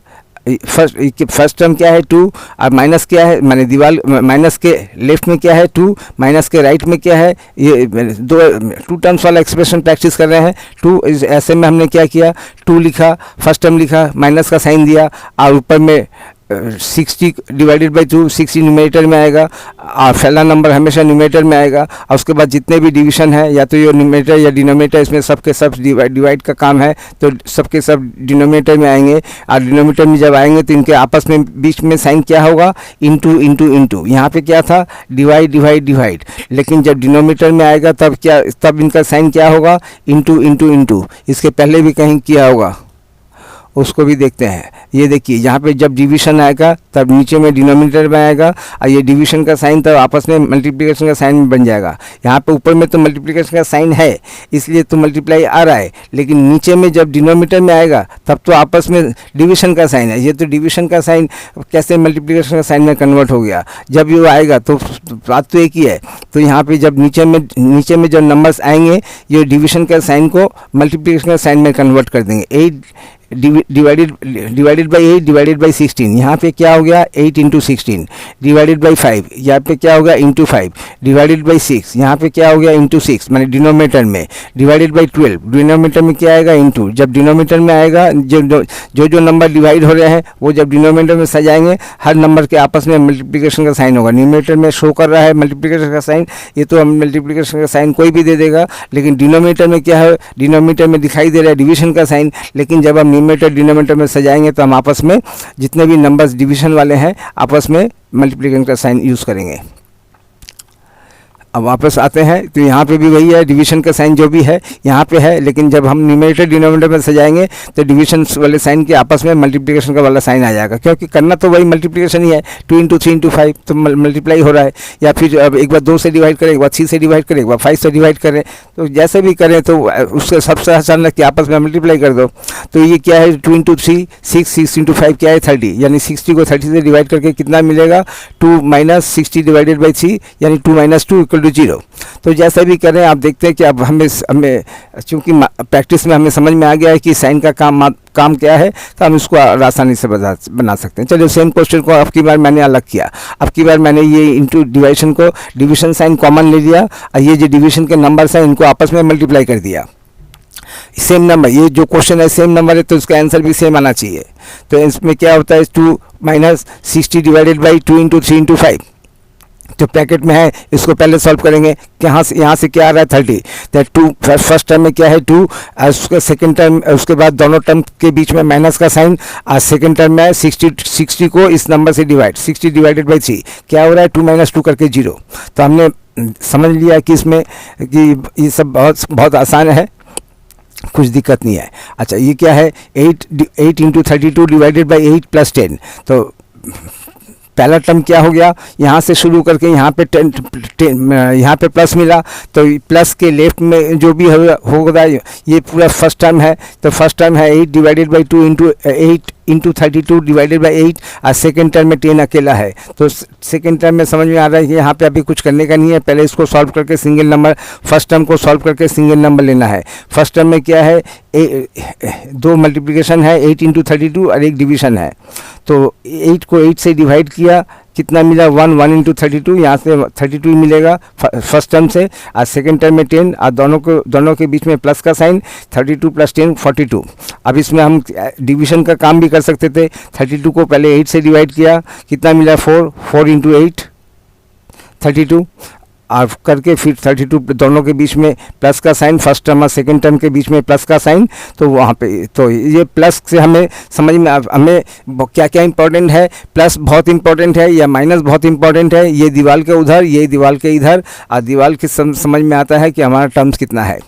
फर्स्ट टर्म क्या है 2, और माइनस क्या है, माने दीवार माइनस के लेफ्ट में क्या है 2, माइनस के राइट में क्या है, ये 2 टर्म्स वाला एक्सप्रेशन प्रैक्टिस कर रहे हैं। 2 ऐसे में हमने क्या किया 2 लिखा, फर्स्ट टर्म लिखा, माइनस का साइन दिया, और ऊपर में 60 डिवाइडेड बाई 2, 60 न्यूमरेटर में आएगा, और पहला नंबर हमेशा न्यूमरेटर में आएगा, और उसके बाद जितने भी डिवीजन है या तो ये न्यूमरेटर या डिनोमिनेटर, इसमें सबके सब डिवाइड का काम है, तो सबके सब डिनोमिनेटर में आएंगे। और डिनोमिनेटर में जब आएंगे तो इनके आपस में बीच में साइन क्या होगा इंटू इंटू इंटू। यहाँ पे क्या था डिवाइड डिवाइड डिवाइड, लेकिन जब डिनोमिनेटर में आएगा तब इनका साइन क्या होगा इंटू इंटू इंटू। इसके पहले भी कहीं किया होगा, उसको भी देखते हैं। ये देखिए यहाँ पे जब डिवीजन आएगा तब नीचे में डिनोमिनेटर में आएगा, और ये डिवीजन का साइन तब आपस में मल्टीप्लिकेशन का साइन बन जाएगा। यहाँ पे ऊपर में तो मल्टीप्लिकेशन का साइन है इसलिए तो मल्टीप्लाई आ रहा है, लेकिन नीचे में जब डिनोमिनेटर में आएगा तब तो आपस में डिवीजन का साइन है। ये तो डिवीजन का साइन कैसे मल्टीप्लिकेशन का साइन में कन्वर्ट हो गया, जब ये आएगा तो बात तो एक ही है। तो यहाँ पे जब नीचे में जब नंबर्स आएंगे ये डिवीजन का साइन को मल्टीप्लिकेशन का साइन में कन्वर्ट कर देंगे। 8 डिवाइडेड बाई 8 डिवाइडेड बाई 16, यहाँ पे क्या हो गया 8 इंटू 16 डिवाइडेड बाई 5, यहाँ पे क्या हो गया इंटू 5 डिवाइडेड बाई 6, यहाँ पे क्या हो गया इंटू 6 माने डिनोमिनेटर में, डिवाइडेड बाई 12, डिनोमिनेटर में क्या आएगा इंटू। जब डिनोमिनेटर में आएगा जो नंबर डिवाइड हो रहे हैं वो जब डिनोमिनेटर में सजाएंगे हर नंबर के आपस में मल्टीप्लिकेशन का साइन होगा। न्यूमरेटर में शो कर रहा है मल्टीप्लिकेशन का साइन, ये तो हम मल्टीप्लिकेशन का साइन कोई भी दे देगा, लेकिन डिनोमिनेटर में क्या है, डिनोमिनेटर में दिखाई दे रहा है डिवीजन का साइन, लेकिन जब हम न्यूमरेटर डिनोमिनेटर में सजाएंगे तो हम आपस में जितने भी नंबर्स डिवीजन वाले हैं आपस में मल्टीप्लिकेशन का साइन यूज़ करेंगे। अब वापस आते हैं तो यहाँ पे भी वही है, डिवीजन का साइन जो भी है यहाँ पे है, लेकिन जब हम न्यूमरेटर डिनोमिनेटर में सजाएंगे तो डिवीजन वाले साइन के आपस में मल्टीप्लिकेशन का वाला साइन आ जाएगा, क्योंकि करना तो वही मल्टीप्लिकेशन ही है। 2 इंटू 3 इंटू 5 तो मल्टीप्लाई हो रहा है, या फिर अब एक बार 2 से डिवाइड करें, एक बार 3 से डिवाइड करें, एक बार 5 से डिवाइड करें, तो जैसे भी करें तो उससे सबसे आसान लगती है आपस में मल्टीप्लाई कर दो। तो ये क्या है 2 इंटू 3 6, 6 इंटू 5 क्या है 30, यानी 60 को 30 से डिवाइड करके कितना मिलेगा 2 माइनस 60 डिवाइडेड बाई 3, यानी 2 माइनस 2 इक्वल टू 0। तो जैसा भी करें आप देखते हैं कि अब हमें चूँकि प्रैक्टिस में हमें समझ में आ गया है कि साइन का काम क्या है, तो हम इसको आसानी से बना सकते हैं। चलिए सेम क्वेश्चन को अब की बार मैंने अलग किया, अब की बार मैंने ये इंटू डिवाइजन को डिवीजन साइन कॉमन ले लिया, और ये जो डिवीजन के नंबर्स हैं इनको आपस में मल्टीप्लाई कर दिया। सेम नंबर, ये जो क्वेश्चन है सेम नंबर है तो इसका आंसर भी सेम आना चाहिए। तो इसमें क्या होता है 2 minus 60 divided by 2 into 3 into 5, जो पैकेट में है इसको पहले सॉल्व करेंगे कि यहाँ से क्या आ रहा है 30, तो 2 फर्स्ट टर्म में क्या है 2, उसके सेकंड टर्म उसके बाद दोनों टर्म के बीच में माइनस का साइन, और सेकंड टर्म में 60 को इस नंबर से डिवाइड, 60 डिवाइडेड बाई 3 क्या हो रहा है 2 माइनस 2 करके 0। तो हमने समझ लिया कि इसमें कि ये सब बहुत आसान है, कुछ दिक्कत नहीं है। अच्छा ये क्या है 8 इंटू 32 डिवाइडेड बाई 8 प्लस 10, तो पहला टर्म क्या हो गया, यहाँ से शुरू करके यहाँ पे 10 यहाँ पे प्लस मिला, तो प्लस के लेफ्ट में जो भी होगा ये पूरा फर्स्ट टर्म है, तो फर्स्ट टर्म है 8 divided by 2 into 8 into 32 divided by 8, और सेकेंड टर्म में 10 अकेला है। तो सेकेंड टर्म में समझ में आ रहा है कि यहाँ पे अभी कुछ करने का नहीं है, पहले इसको सॉल्व करके सिंगल नंबर, फर्स्ट टर्म को सॉल्व करके सिंगल नंबर लेना है। फर्स्ट टर्म में क्या है 2 मल्टीप्लिकेशन है 8 इंटू 32 और एक डिवीजन है, तो 8 को 8 से डिवाइड किया कितना मिला 1 इंटू 32, यहाँ से 32 मिलेगा फर्स्ट टर्म से, और सेकेंड टर्म में 10, और दोनों के बीच में प्लस का साइन, 32 प्लस 10 42। अब इसमें हम डिवीजन का काम भी कर सकते थे। 32 को पहले 8 से डिवाइड किया, कितना मिला 4 इंटू 8 32, और करके फिर 32 दोनों के बीच में प्लस का साइन, फर्स्ट टर्म और सेकंड टर्म के बीच में प्लस का साइन। तो वहाँ पे तो ये प्लस से हमें समझ में हमें क्या क्या इंपॉर्टेंट है, प्लस बहुत इंपॉर्टेंट है या माइनस बहुत इंपॉर्टेंट है, ये दीवार के उधर, ये दीवार के इधर, और दीवार के समझ में आता है कि हमारा टर्म्स कितना है।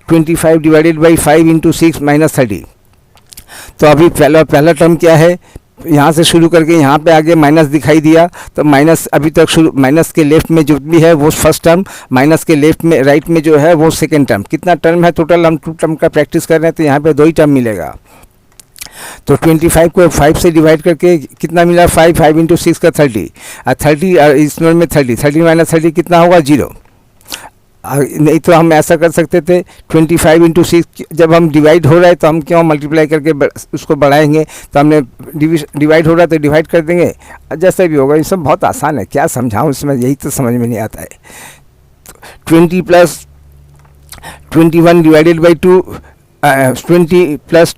25 डिवाइडेड बाई 5 इंटू 6 माइनस 30। तो अभी पहला टर्म क्या है, यहाँ से शुरू करके यहाँ पे आगे माइनस दिखाई दिया, तो माइनस अभी तक शुरू, माइनस के लेफ्ट में जो भी है वो फर्स्ट टर्म, माइनस के लेफ्ट में राइट में जो है वो सेकेंड टर्म। कितना टर्म है टोटल, हम 2 टर्म का प्रैक्टिस कर रहे हैं, तो यहाँ पे 2 ही टर्म मिलेगा। तो 25 को 5 से डिवाइड करके कितना मिला 5 इंटू 6 का 30, और 30 इसमें में 30 माइनस 30 कितना होगा 0। नहीं तो हम ऐसा कर सकते थे 25 इंटू 6, जब हम डिवाइड हो रहा है तो हम क्यों मल्टीप्लाई करके उसको बढ़ाएंगे, तो हमने डिवाइड हो रहा है तो डिवाइड कर देंगे, जैसे भी होगा। ये सब बहुत आसान है, क्या समझाऊं इसमें, यही तो समझ में नहीं आता है। 20 plus 21 divided by 2, 20 plus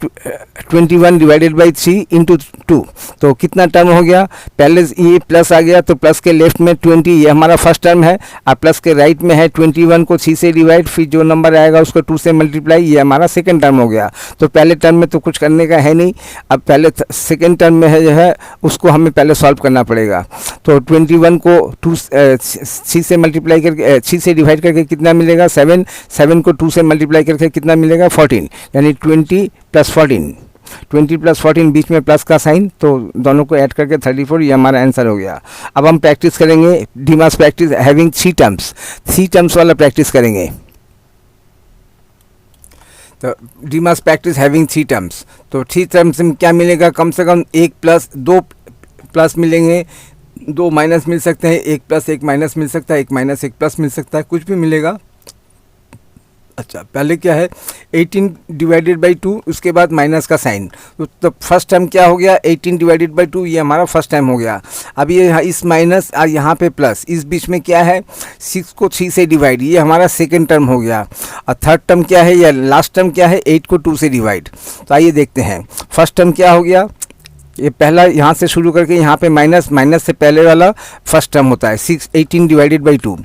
21 divided by 3 into 2, तो कितना टर्म हो गया, पहले ये प्लस आ गया तो प्लस के लेफ्ट में 20, ये हमारा फर्स्ट टर्म है, और प्लस के राइट में है 21 को 3 से डिवाइड, फिर जो नंबर आएगा उसको 2 से मल्टीप्लाई, ये हमारा सेकंड टर्म हो गया। तो पहले टर्म में तो कुछ करने का है नहीं, अब पहले सेकंड टर्म में है जो है उसको हमें पहले सॉल्व करना पड़ेगा। तो 21 को 3 से मल्टीप्लाई करके 3 से डिवाइड करके कितना मिलेगा 7 को 2 से मल्टीप्लाई करके कितना मिलेगा 14, यानी 20 प्लस 14 बीच में प्लस का साइन, तो दोनों को ऐड करके 34, ये हमारा आंसर हो गया। अब हम प्रैक्टिस करेंगे डीमास प्रैक्टिस हैविंग 3 टर्म्स वाला प्रैक्टिस करेंगे। तो डीमास प्रैक्टिस हैविंग 3 टर्म्स, तो 3 टर्म्स में क्या मिलेगा, कम से कम 1 प्लस 2 प्लस मिलेंगे, 2 माइनस मिल सकते हैं, 1 प्लस 1 माइनस मिल सकता है, 1 माइनस 1 प्लस मिल सकता है, कुछ भी मिलेगा। अच्छा, पहले क्या है 18 डिवाइडेड बाई 2, उसके बाद माइनस का साइन, तो फर्स्ट टाइम क्या हो गया 18 डिवाइडेड बाई 2, ये हमारा फर्स्ट टाइम हो गया। अब ये इस माइनस और यहाँ पे प्लस, इस बीच में क्या है 6 को 3 से डिवाइड, ये हमारा सेकंड टर्म हो गया। और थर्ड टर्म क्या है या लास्ट टर्म क्या है 8 को 2 से डिवाइड। तो आइए देखते हैं फर्स्ट टर्म क्या हो गया, ये पहला यहाँ से शुरू करके यहाँ पे माइनस से पहले वाला फर्स्ट टर्म होता है 18 डिवाइडेड बाई 2।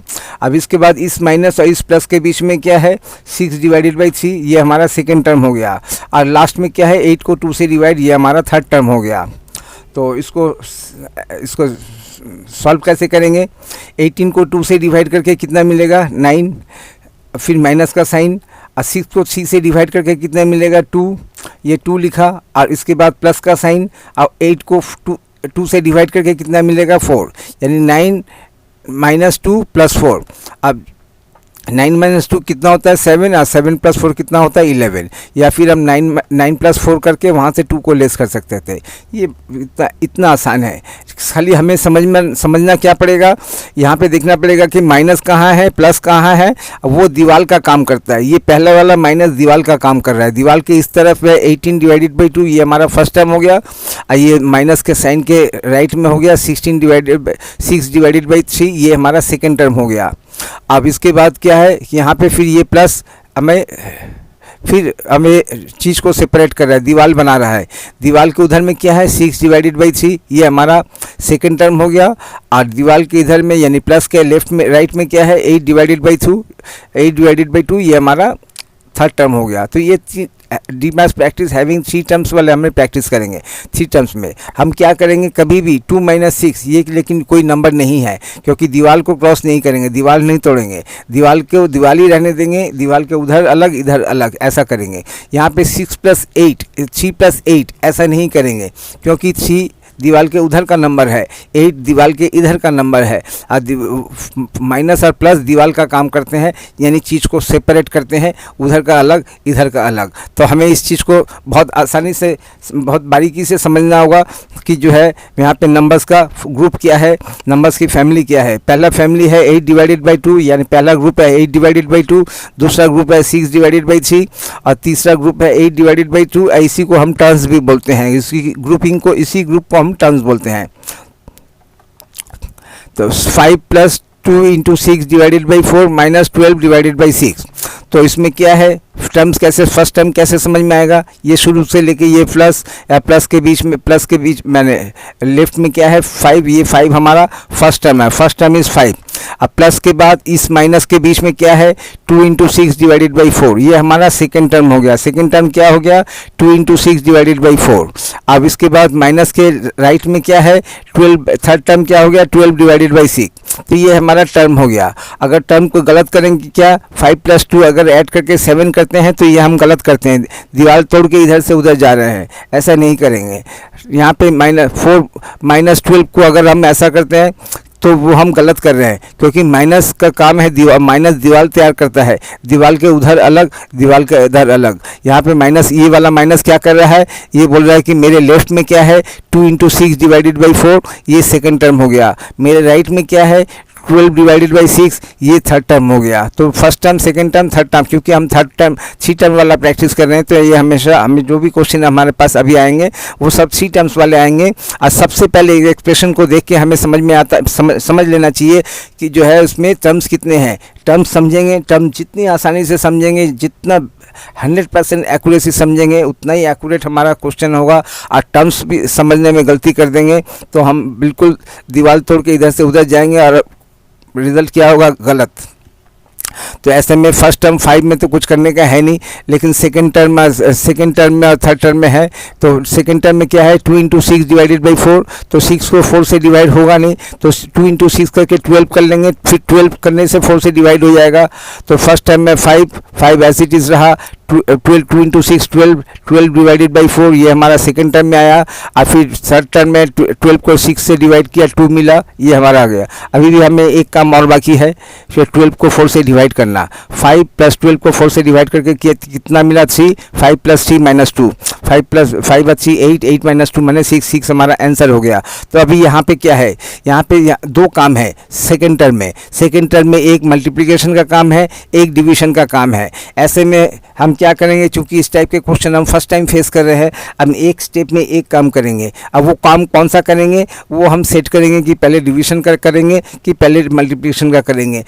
अब इसके बाद इस माइनस और इस प्लस के बीच में क्या है 6 डिवाइडेड बाई 3, ये हमारा सेकंड टर्म हो गया। और लास्ट में क्या है 8 को 2 से डिवाइड, ये हमारा थर्ड टर्म हो गया। तो इसको सॉल्व कैसे करेंगे, 18 को 2 से डिवाइड करके कितना मिलेगा 9, फिर माइनस का साइन, और 6 को 3 से डिवाइड करके कितना मिलेगा 2, ये 2 लिखा, और इसके बाद प्लस का साइन, और 8 को 2 से डिवाइड करके कितना मिलेगा 4, यानी 9 माइनस 2 प्लस 4। अब 9 माइनस 2 कितना होता है 7, और 7 प्लस 4 कितना होता है 11, या फिर हम 9 प्लस 4 करके वहाँ से 2 को लेस कर सकते थे। ये इतना आसान है, खाली हमें समझना क्या पड़ेगा, यहाँ पे देखना पड़ेगा कि माइनस कहाँ है प्लस कहाँ है, वो दीवार का काम करता है। ये पहला वाला माइनस दीवार का काम कर रहा है, दीवार के इस तरफ है 18 डिवाइडेड बाई 2, ये हमारा फर्स्ट टर्म हो गया, और ये माइनस के साइन के राइट में हो गया 6 डिवाइडेड बाई 3, ये हमारा सेकेंड टर्म हो गया। अब इसके बाद क्या है यहाँ पे फिर ये प्लस हमें चीज़ को सेपरेट कर रहा है, दीवार बना रहा है। दीवार के उधर में क्या है 6 डिवाइडेड बाई 3, ये हमारा सेकंड टर्म हो गया। और दीवार के इधर में यानी प्लस के लेफ्ट में राइट में क्या है 8 डिवाइडेड बाई 2, ये हमारा थर्ड टर्म हो गया। तो ये डीमास प्रैक्टिस हैविंग 3 टर्म्स वाले हमें प्रैक्टिस करेंगे। 3 टर्म्स में हम क्या करेंगे, कभी भी 2 माइनस 6 ये लेकिन कोई नंबर नहीं है, क्योंकि दीवार को क्रॉस नहीं करेंगे, दीवार नहीं तोड़ेंगे, दीवार को दीवार ही रहने देंगे, दीवार के उधर अलग इधर अलग ऐसा करेंगे। यहाँ पे 3 प्लस 8 ऐसा नहीं करेंगे, क्योंकि 3 दीवार के उधर का नंबर है, 8 दीवार के इधर का नंबर है। माइनस और प्लस दीवार का काम करते हैं, यानी चीज़ को सेपरेट करते हैं, उधर का अलग इधर का अलग। तो हमें इस चीज़ को बहुत आसानी से बहुत बारीकी से समझना होगा कि जो है यहाँ पे नंबर्स का ग्रुप क्या है, नंबर्स की फैमिली क्या है। पहला फैमिली है 8 डिवाइडेड बाई 2, यानी पहला ग्रुप है 8 डिवाइडेड बाई 2, दूसरा ग्रुप है 6 डिवाइडेड बाई 3, और तीसरा ग्रुप है 8 डिवाइडेड बाई 2। इसी को हम टर्म्स भी बोलते हैं, इसी ग्रुपिंग को, इसी ग्रुप को हम टर्म्स बोलते हैं। तो 5 plus 2 into 6 divided by 4 minus 12 divided by 6। तो इसमें क्या है, टर्म्स कैसे, फर्स्ट टर्म कैसे समझ में आएगा, ये शुरू से लेके ये प्लस या प्लस के बीच मैंने लेफ्ट में क्या है 5, ये 5 हमारा फर्स्ट टर्म है, फर्स्ट टर्म इज़ 5। अब प्लस के बाद इस माइनस के बीच में क्या है 2 इंटू 6 डिवाइडेड बाई 4, ये हमारा सेकेंड टर्म हो गया। सेकेंड टर्म क्या हो गया 2 इंटू 6 डिवाइडेड बाई 4। अब इसके बाद माइनस के राइट में क्या है 12, थर्ड टर्म क्या हो गया 12 डिवाइडेड बाई 6। तो ये हमारा टर्म हो गया। अगर टर्म को गलत करेंगे क्या 5 प्लस 2 अगर ऐड करके 7 करते हैं तो ये हम गलत करते हैं, दीवार तोड़ के इधर से उधर जा रहे हैं, ऐसा नहीं करेंगे। यहाँ पे माइनस 12 को अगर हम ऐसा करते हैं तो वो हम गलत कर रहे हैं, क्योंकि माइनस का काम है दीवार, माइनस दीवार तैयार करता है, दीवार के उधर अलग दीवार के इधर अलग। यहाँ पे माइनस, ये वाला माइनस क्या कर रहा है, ये बोल रहा है कि मेरे लेफ्ट में क्या है 2 इंटू 6 डिवाइडेड बाई 4, ये सेकंड टर्म हो गया। मेरे राइट में क्या है 12 डिवाइडेड बाई 6, ये थर्ड टर्म हो गया। तो first term, second term, third term, क्योंकि हम थर्ड टर्म 3 टर्म वाला प्रैक्टिस कर रहे हैं, तो ये हमेशा हमें जो भी क्वेश्चन हमारे पास अभी आएंगे वो सब 3 टर्म्स वाले आएंगे। और सबसे पहले एक्सप्रेशन को देख के हमें समझ में आता, समझ लेना चाहिए कि जो है उसमें टर्म्स कितने हैं। टर्म्स समझेंगे, टर्म जितनी आसानी से समझेंगे, जितना 100% एक्यूरेसी समझेंगे, उतना ही एक्यूरेट हमारा क्वेश्चन होगा। और टर्म्स भी समझने में गलती कर देंगे तो हम बिल्कुल दीवार तोड़ के इधर से उधर जाएंगे और रिजल्ट क्या होगा गलत। तो ऐसे में फर्स्ट टर्म 5 में तो कुछ करने का है नहीं, लेकिन सेकंड टर्म में और थर्ड टर्म में है। तो सेकंड टर्म में क्या है 2 इंटू 6 डिवाइडेड बाई 4, तो 6 को 4 से डिवाइड होगा नहीं, तो 2 इंटू 6 करके 12 कर लेंगे, फिर 12 करने से 4 से डिवाइड हो जाएगा। तो फर्स्ट टर्म में 5 एज इट इज़ रहा, 2 इंटू 6 12 डिवाइडेड बाई 4, ये हमारा सेकंड टर्म में आया। और फिर थर्ड टर्म में 12 को 6 से डिवाइड किया, 2 मिला, ये हमारा आ गया। अभी भी हमें एक काम और बाकी है, फिर 12 को 4 से डिवाइड करना। 5 प्लस 12 को 4 से डिवाइड करके कितना मिला 3, 5 plus 3 minus 2, 5 plus 5 3 8 minus 2 minus 6 हमारा आंसर हो गया। तो अभी यहाँ पे क्या है, यहाँ पे 2 काम है सेकंड टर्म में। सेकंड टर्म में एक मल्टीप्लिकेशन का काम है, एक डिवीजन का काम है। ऐसे में हम क्या करेंगे, चूंकि इस टाइप के क्वेश्चन हम फर्स्ट टाइम फेस कर रहे हैं, हम एक स्टेप में एक काम करेंगे। अब वो काम कौन सा करेंगे वो हम सेट करेंगे कि पहले डिवीजन का करेंगे कि पहले मल्टीप्लिकेशन का करेंगे।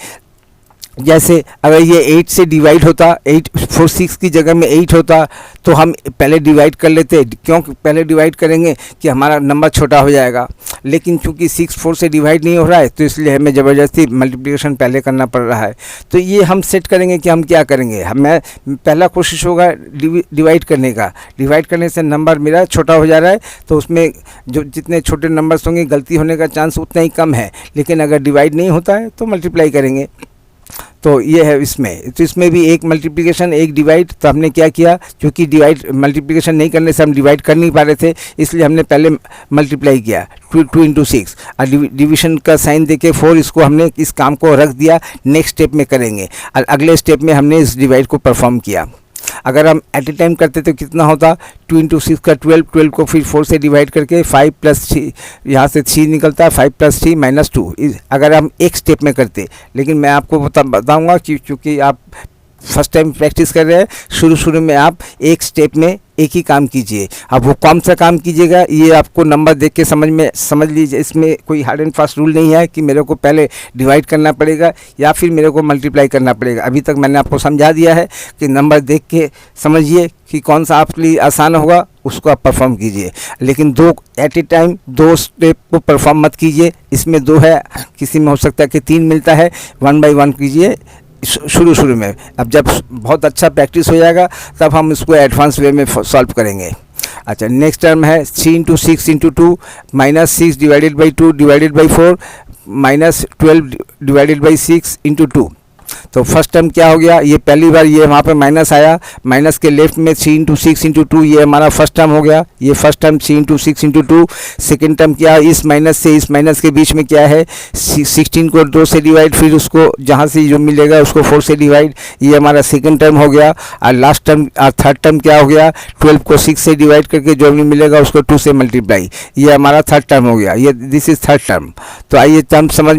जैसे अगर ये 8 से डिवाइड होता, 8 4 6 की जगह में 8 होता तो हम पहले डिवाइड कर लेते। क्यों पहले डिवाइड करेंगे कि हमारा नंबर छोटा हो जाएगा, लेकिन चूंकि 6 4 से डिवाइड नहीं हो रहा है तो इसलिए हमें ज़बरदस्ती मल्टीप्लिकेशन पहले करना पड़ रहा है। तो ये हम सेट करेंगे कि हम क्या करेंगे। हमें पहला कोशिश होगा डिवाइड करने का, डिवाइड करने से नंबर मेरा छोटा हो जा रहा है, तो उसमें जो जितने छोटे नंबर्स होंगे गलती होने का चांस उतना ही कम है। लेकिन अगर डिवाइड नहीं होता है तो मल्टीप्लाई करेंगे। तो ये है इसमें, तो इसमें भी एक मल्टीप्लिकेशन एक डिवाइड। तो हमने क्या किया, क्योंकि डिवाइड मल्टीप्लिकेशन नहीं करने से हम डिवाइड कर नहीं पा रहे थे, इसलिए हमने पहले मल्टीप्लाई किया 2 इंटू 6 और डिवीजन का साइन देके 4, इसको हमने इस काम को रख दिया, नेक्स्ट स्टेप में करेंगे। और अगले स्टेप में हमने इस डिवाइड को परफॉर्म किया। अगर हम एट ए टाइम करते तो कितना होता 2 इंटू 6 का 12 को फिर 4 से डिवाइड करके 5 प्लस 3, यहाँ से 3 निकलता है, 5 प्लस 3 माइनस 2, अगर हम एक स्टेप में करते। लेकिन मैं आपको बताऊंगा कि क्योंकि आप फर्स्ट टाइम प्रैक्टिस कर रहे हैं, शुरू में आप एक स्टेप में एक ही काम कीजिए। अब वो कौन सा काम कीजिएगा ये आपको नंबर देख के समझ लीजिए। इसमें कोई हार्ड एंड फास्ट रूल नहीं है कि मेरे को पहले डिवाइड करना पड़ेगा या फिर मेरे को मल्टीप्लाई करना पड़ेगा। अभी तक मैंने आपको समझा दिया है कि नंबर देख के समझिए कि कौन सा आपके लिए आसान होगा, उसको आप परफॉर्म कीजिए। लेकिन दो एट ए टाइम 2 स्टेप को परफॉर्म मत कीजिए। इसमें 2 है, किसी में हो सकता है कि 3 मिलता है, 1 बाई 1 कीजिए शुरू में। अब जब बहुत अच्छा प्रैक्टिस हो जाएगा तब हम इसको एडवांस वे में सॉल्व करेंगे। अच्छा, नेक्स्ट टर्म है 3 into 6 into 2 minus 6 divided by 2 divided by 4 minus 12 divided by 6 into 2। तो फर्स्ट टर्म क्या हो गया, ये पहली बार ये वहाँ पे माइनस आया, माइनस के लेफ्ट में 3 इंटू 6 इंटू 2, ये हमारा फर्स्ट टर्म हो गया। ये first term 3 into 6 into 2। Second term क्या, इस माइनस से इस माइनस के बीच में क्या है 16 को 2 से डिवाइड, फिर उसको जहाँ से जो मिलेगा उसको 4 से डिवाइड, ये हमारा सेकेंड टर्म हो गया। और लास्ट टर्म थर्ड टर्म क्या हो गया, 12 को 6 से डिवाइड करके जो भी मिलेगा उसको 2 से मल्टीप्लाई, ये हमारा थर्ड टर्म हो गया। ये दिस इज थर्ड टर्म। तो आइए टर्म समझ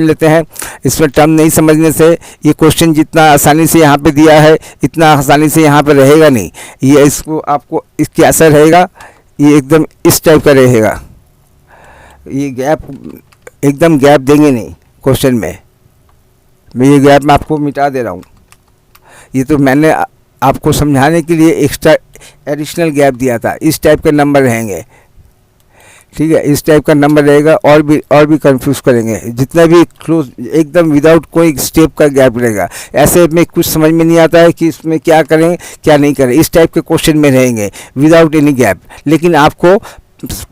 लेते हैं। इसमें टर्म नहीं समझने से ये क्वेश्चन जितना आसानी से यहाँ पे दिया है इतना आसानी से यहाँ पे रहेगा नहीं। ये इसको आपको इसके असर रहेगा, ये एकदम इस टाइप का रहेगा। ये गैप एकदम गैप देंगे नहीं क्वेश्चन में। मैं ये गैप मैं आपको मिटा दे रहा हूँ। ये तो मैंने आपको समझाने के लिए एक्स्ट्रा एडिशनल गैप दिया था। इस टाइप के नंबर रहेंगे, ठीक है, इस टाइप का नंबर रहेगा और भी कंफ्यूज करेंगे। जितना भी क्लोज एकदम विदाउट कोई स्टेप का गैप रहेगा, ऐसे में कुछ समझ में नहीं आता है कि इसमें क्या करें क्या नहीं करें। इस टाइप के क्वेश्चन में रहेंगे विदाउट एनी गैप। लेकिन आपको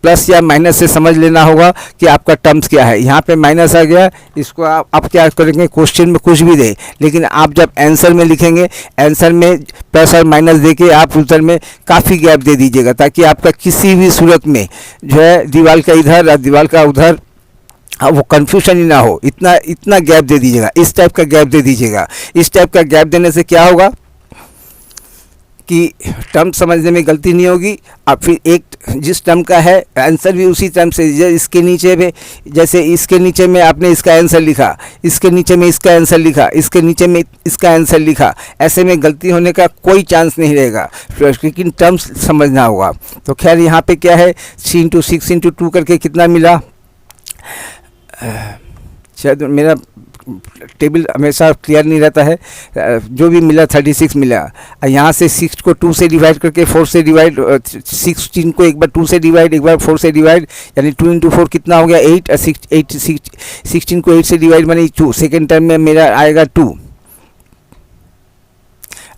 प्लस या माइनस से समझ लेना होगा कि आपका टर्म्स क्या है। यहाँ पे माइनस आ गया, इसको आप क्या करेंगे, क्वेश्चन में कुछ भी दे, लेकिन आप जब आंसर में लिखेंगे, आंसर में प्लस और माइनस देके आप उत्तर में काफ़ी गैप दे दीजिएगा, ताकि आपका किसी भी सूरत में जो है दीवार का इधर और दीवार का उधर वो कन्फ्यूजन ही ना हो। इतना गैप दे दीजिएगा, इस टाइप का गैप दे दीजिएगा। इस टाइप का गैप देने से क्या होगा कि टर्म समझने में गलती नहीं होगी। और फिर एक जिस टर्म का है आंसर भी उसी टर्म से, इसके नीचे में, जैसे इसके नीचे में आपने इसका आंसर लिखा, इसके नीचे में इसका आंसर लिखा, इसके नीचे में इसका आंसर लिखा, ऐसे में गलती होने का कोई चांस नहीं रहेगा, लेकिन टर्म्स समझना होगा। तो खैर यहाँ पे क्या है, 3 × 6 × 2 करके कितना मिला। शायद मेरा टेबल हमेशा क्लियर नहीं रहता है। जो भी मिला 36 मिला। यहाँ से 6 को 2 से डिवाइड करके 4 से डिवाइड, 16 को एक बार 2 से डिवाइड, एक बार 4 से डिवाइड, यानी 2 × 4 कितना हो गया 8। 16 को 8 से डिवाइड मानी 2। सेकेंड टर्म में मेरा आएगा 2।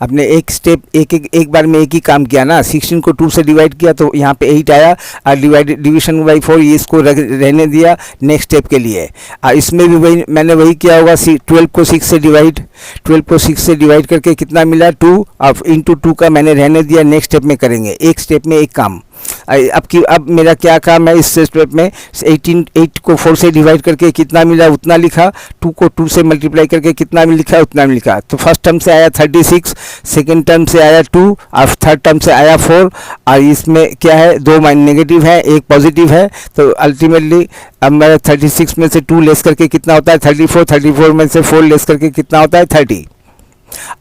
आपने एक स्टेप एक बार में एक ही काम किया ना। 16 को 2 से डिवाइड किया तो यहाँ पे 8 आया, और डिवीजन बाई 4 ये इसको रहने दिया नेक्स्ट स्टेप के लिए। इसमें भी मैंने वही किया होगा। 12 को 6 से डिवाइड करके कितना मिला 2, और इंटू 2 का मैंने रहने दिया, नेक्स्ट स्टेप में करेंगे। एक स्टेप में एक काम। अब मेरा क्या काम है इस स्टेप में, 8 को 4 से डिवाइड करके कितना मिला उतना लिखा, 2 को 2 से मल्टीप्लाई करके कितना भी लिखा उतना भी लिखा। तो फर्स्ट टर्म से आया 36, सेकंड टर्म से आया 2, और थर्ड टर्म से आया 4। और इसमें क्या है, 2 नेगेटिव है, 1 पॉजिटिव है। तो अल्टीमेटली अब मेरा 36 में से 2 लेस करके कितना होता है 34, 34 में से 4 लेस करके कितना होता है 30।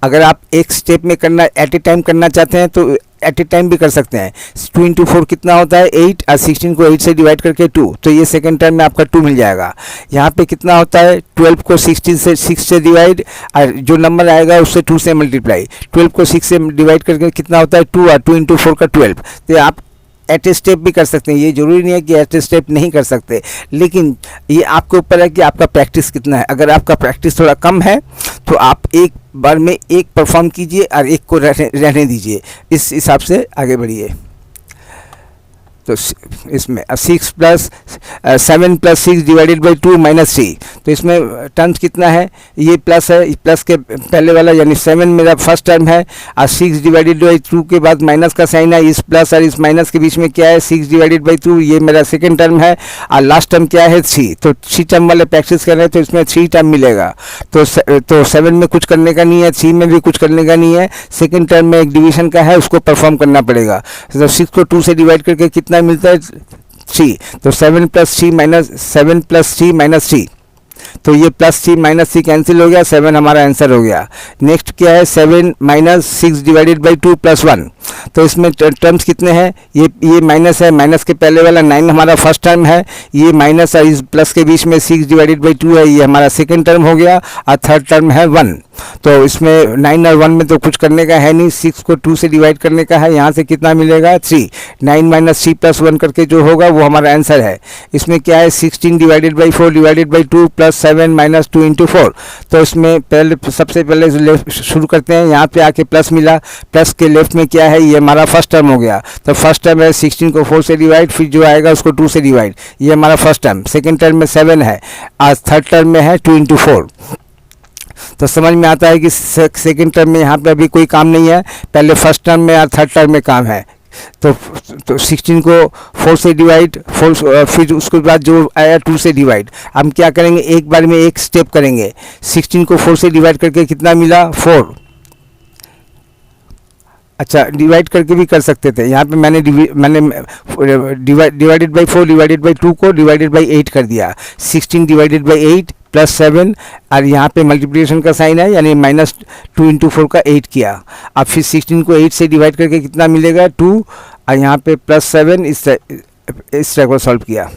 अगर आप एक स्टेप में करना एट ए टाइम करना चाहते हैं तो एट ए टाइम भी कर सकते हैं। 2 × 4 कितना होता है 8, और 16 को 8 से डिवाइड करके 2, तो ये सेकंड टर्म में आपका 2 मिल जाएगा। यहाँ पे कितना होता है 12 को 6 से डिवाइड, और जो नंबर आएगा उससे 2 से मल्टीप्लाई। 12 को 6 से डिवाइड करके कितना होता है 2, और 2 × 4 का 12। तो आप एट ए स्टेप भी कर सकते हैं, ये जरूरी नहीं है कि एट ए स्टेप नहीं कर सकते, लेकिन ये आपके ऊपर है कि आपका प्रैक्टिस कितना है। अगर आपका प्रैक्टिस थोड़ा कम है तो आप एक बार में एक परफॉर्म कीजिए और एक को रहने दीजिए, इस हिसाब से आगे बढ़िए। तो इसमें 6 + 7 + 6 डिवाइडेड बाई 2 - 3। तो इसमें टर्म्स कितना है, ये प्लस है, प्लस के पहले वाला यानी 7 मेरा फर्स्ट टर्म है, और 6 डिवाइडेड बाई 2 के बाद माइनस का साइन है। इस प्लस और इस माइनस के बीच में क्या है 6 डिवाइडेड बाई 2, ये मेरा सेकंड टर्म है, और लास्ट टर्म क्या है 3। तो 3 टर्म वाले प्रैक्टिस कर रहे हैं तो इसमें 3 टर्म मिलेगा। तो 7 में कुछ करने का नहीं है, 3 में भी कुछ करने का नहीं है। सेकेंड टर्म में एक डिवीजन का है, उसको परफॉर्म करना पड़ेगा। तो 6 को 2 से डिवाइड करके कितना मिलता है 3। तो 7 + 3 - 3, तो ये +3 - 3 कैंसिल हो गया, 7 हमारा आंसर हो गया। नेक्स्ट क्या है 7 - 6 डिवाइडेड बाई 2 + 1। तो इसमें टर्म्स कितने हैं, ये माइनस है, माइनस के पहले वाला 9 हमारा फर्स्ट टर्म है, ये माइनस और इस प्लस के बीच में 6 डिवाइडेड बाई 2 है, ये हमारा सेकंड टर्म हो गया, और थर्ड टर्म है 1। तो इसमें 9 और 1 में तो कुछ करने का है नहीं, 6 को 2 से डिवाइड करने का है, यहाँ से कितना मिलेगा 3। 9 - 3 + 1 करके जो होगा वो हमारा आंसर है। इसमें क्या है 16 डिवाइडेड बाई 4 डिवाइडेड बाई 2 + 7 - 2 × 4। तो इसमें सबसे पहले शुरू करते हैं, यहाँ पे आके प्लस मिला, प्लस के लेफ्ट में क्या है ये हमारा फर्स्ट टर्म हो गया। तो फर्स्ट टर्म है 16 को 4 से डिवाइड, फिर जो आएगा उसको 2 से डिवाइड, ये हमारा फर्स्ट टर्म। सेकेंड टर्म में 7 है, आज थर्ड टर्म में है 2 × 4। तो समझ में आता है कि सेकेंड टर्म में यहाँ पे अभी कोई काम नहीं है, पहले फर्स्ट टर्म में और थर्ड टर्म में काम है। तो 16 को 4 से डिवाइड, फिर उसके बाद जो आया 2 से डिवाइड। हम क्या करेंगे एक बार में एक स्टेप करेंगे। 16 को 4 से डिवाइड करके कितना मिला 4। अच्छा डिवाइड करके भी कर सकते थे, यहाँ पे मैंने डिवाइडेड बाई 4 डिवाइडेड बाई 2 को डिवाइडेड बाई 8 कर दिया। 16 डिवाइडेड बाई 8 + 7, और यहाँ पे मल्टीप्लिकेशन का साइन है यानी -2 × 4 का 8 किया। अब फिर 16 को 8 से डिवाइड करके कितना मिलेगा 2, और यहाँ पे +7 इस तरह को सॉल्व किया।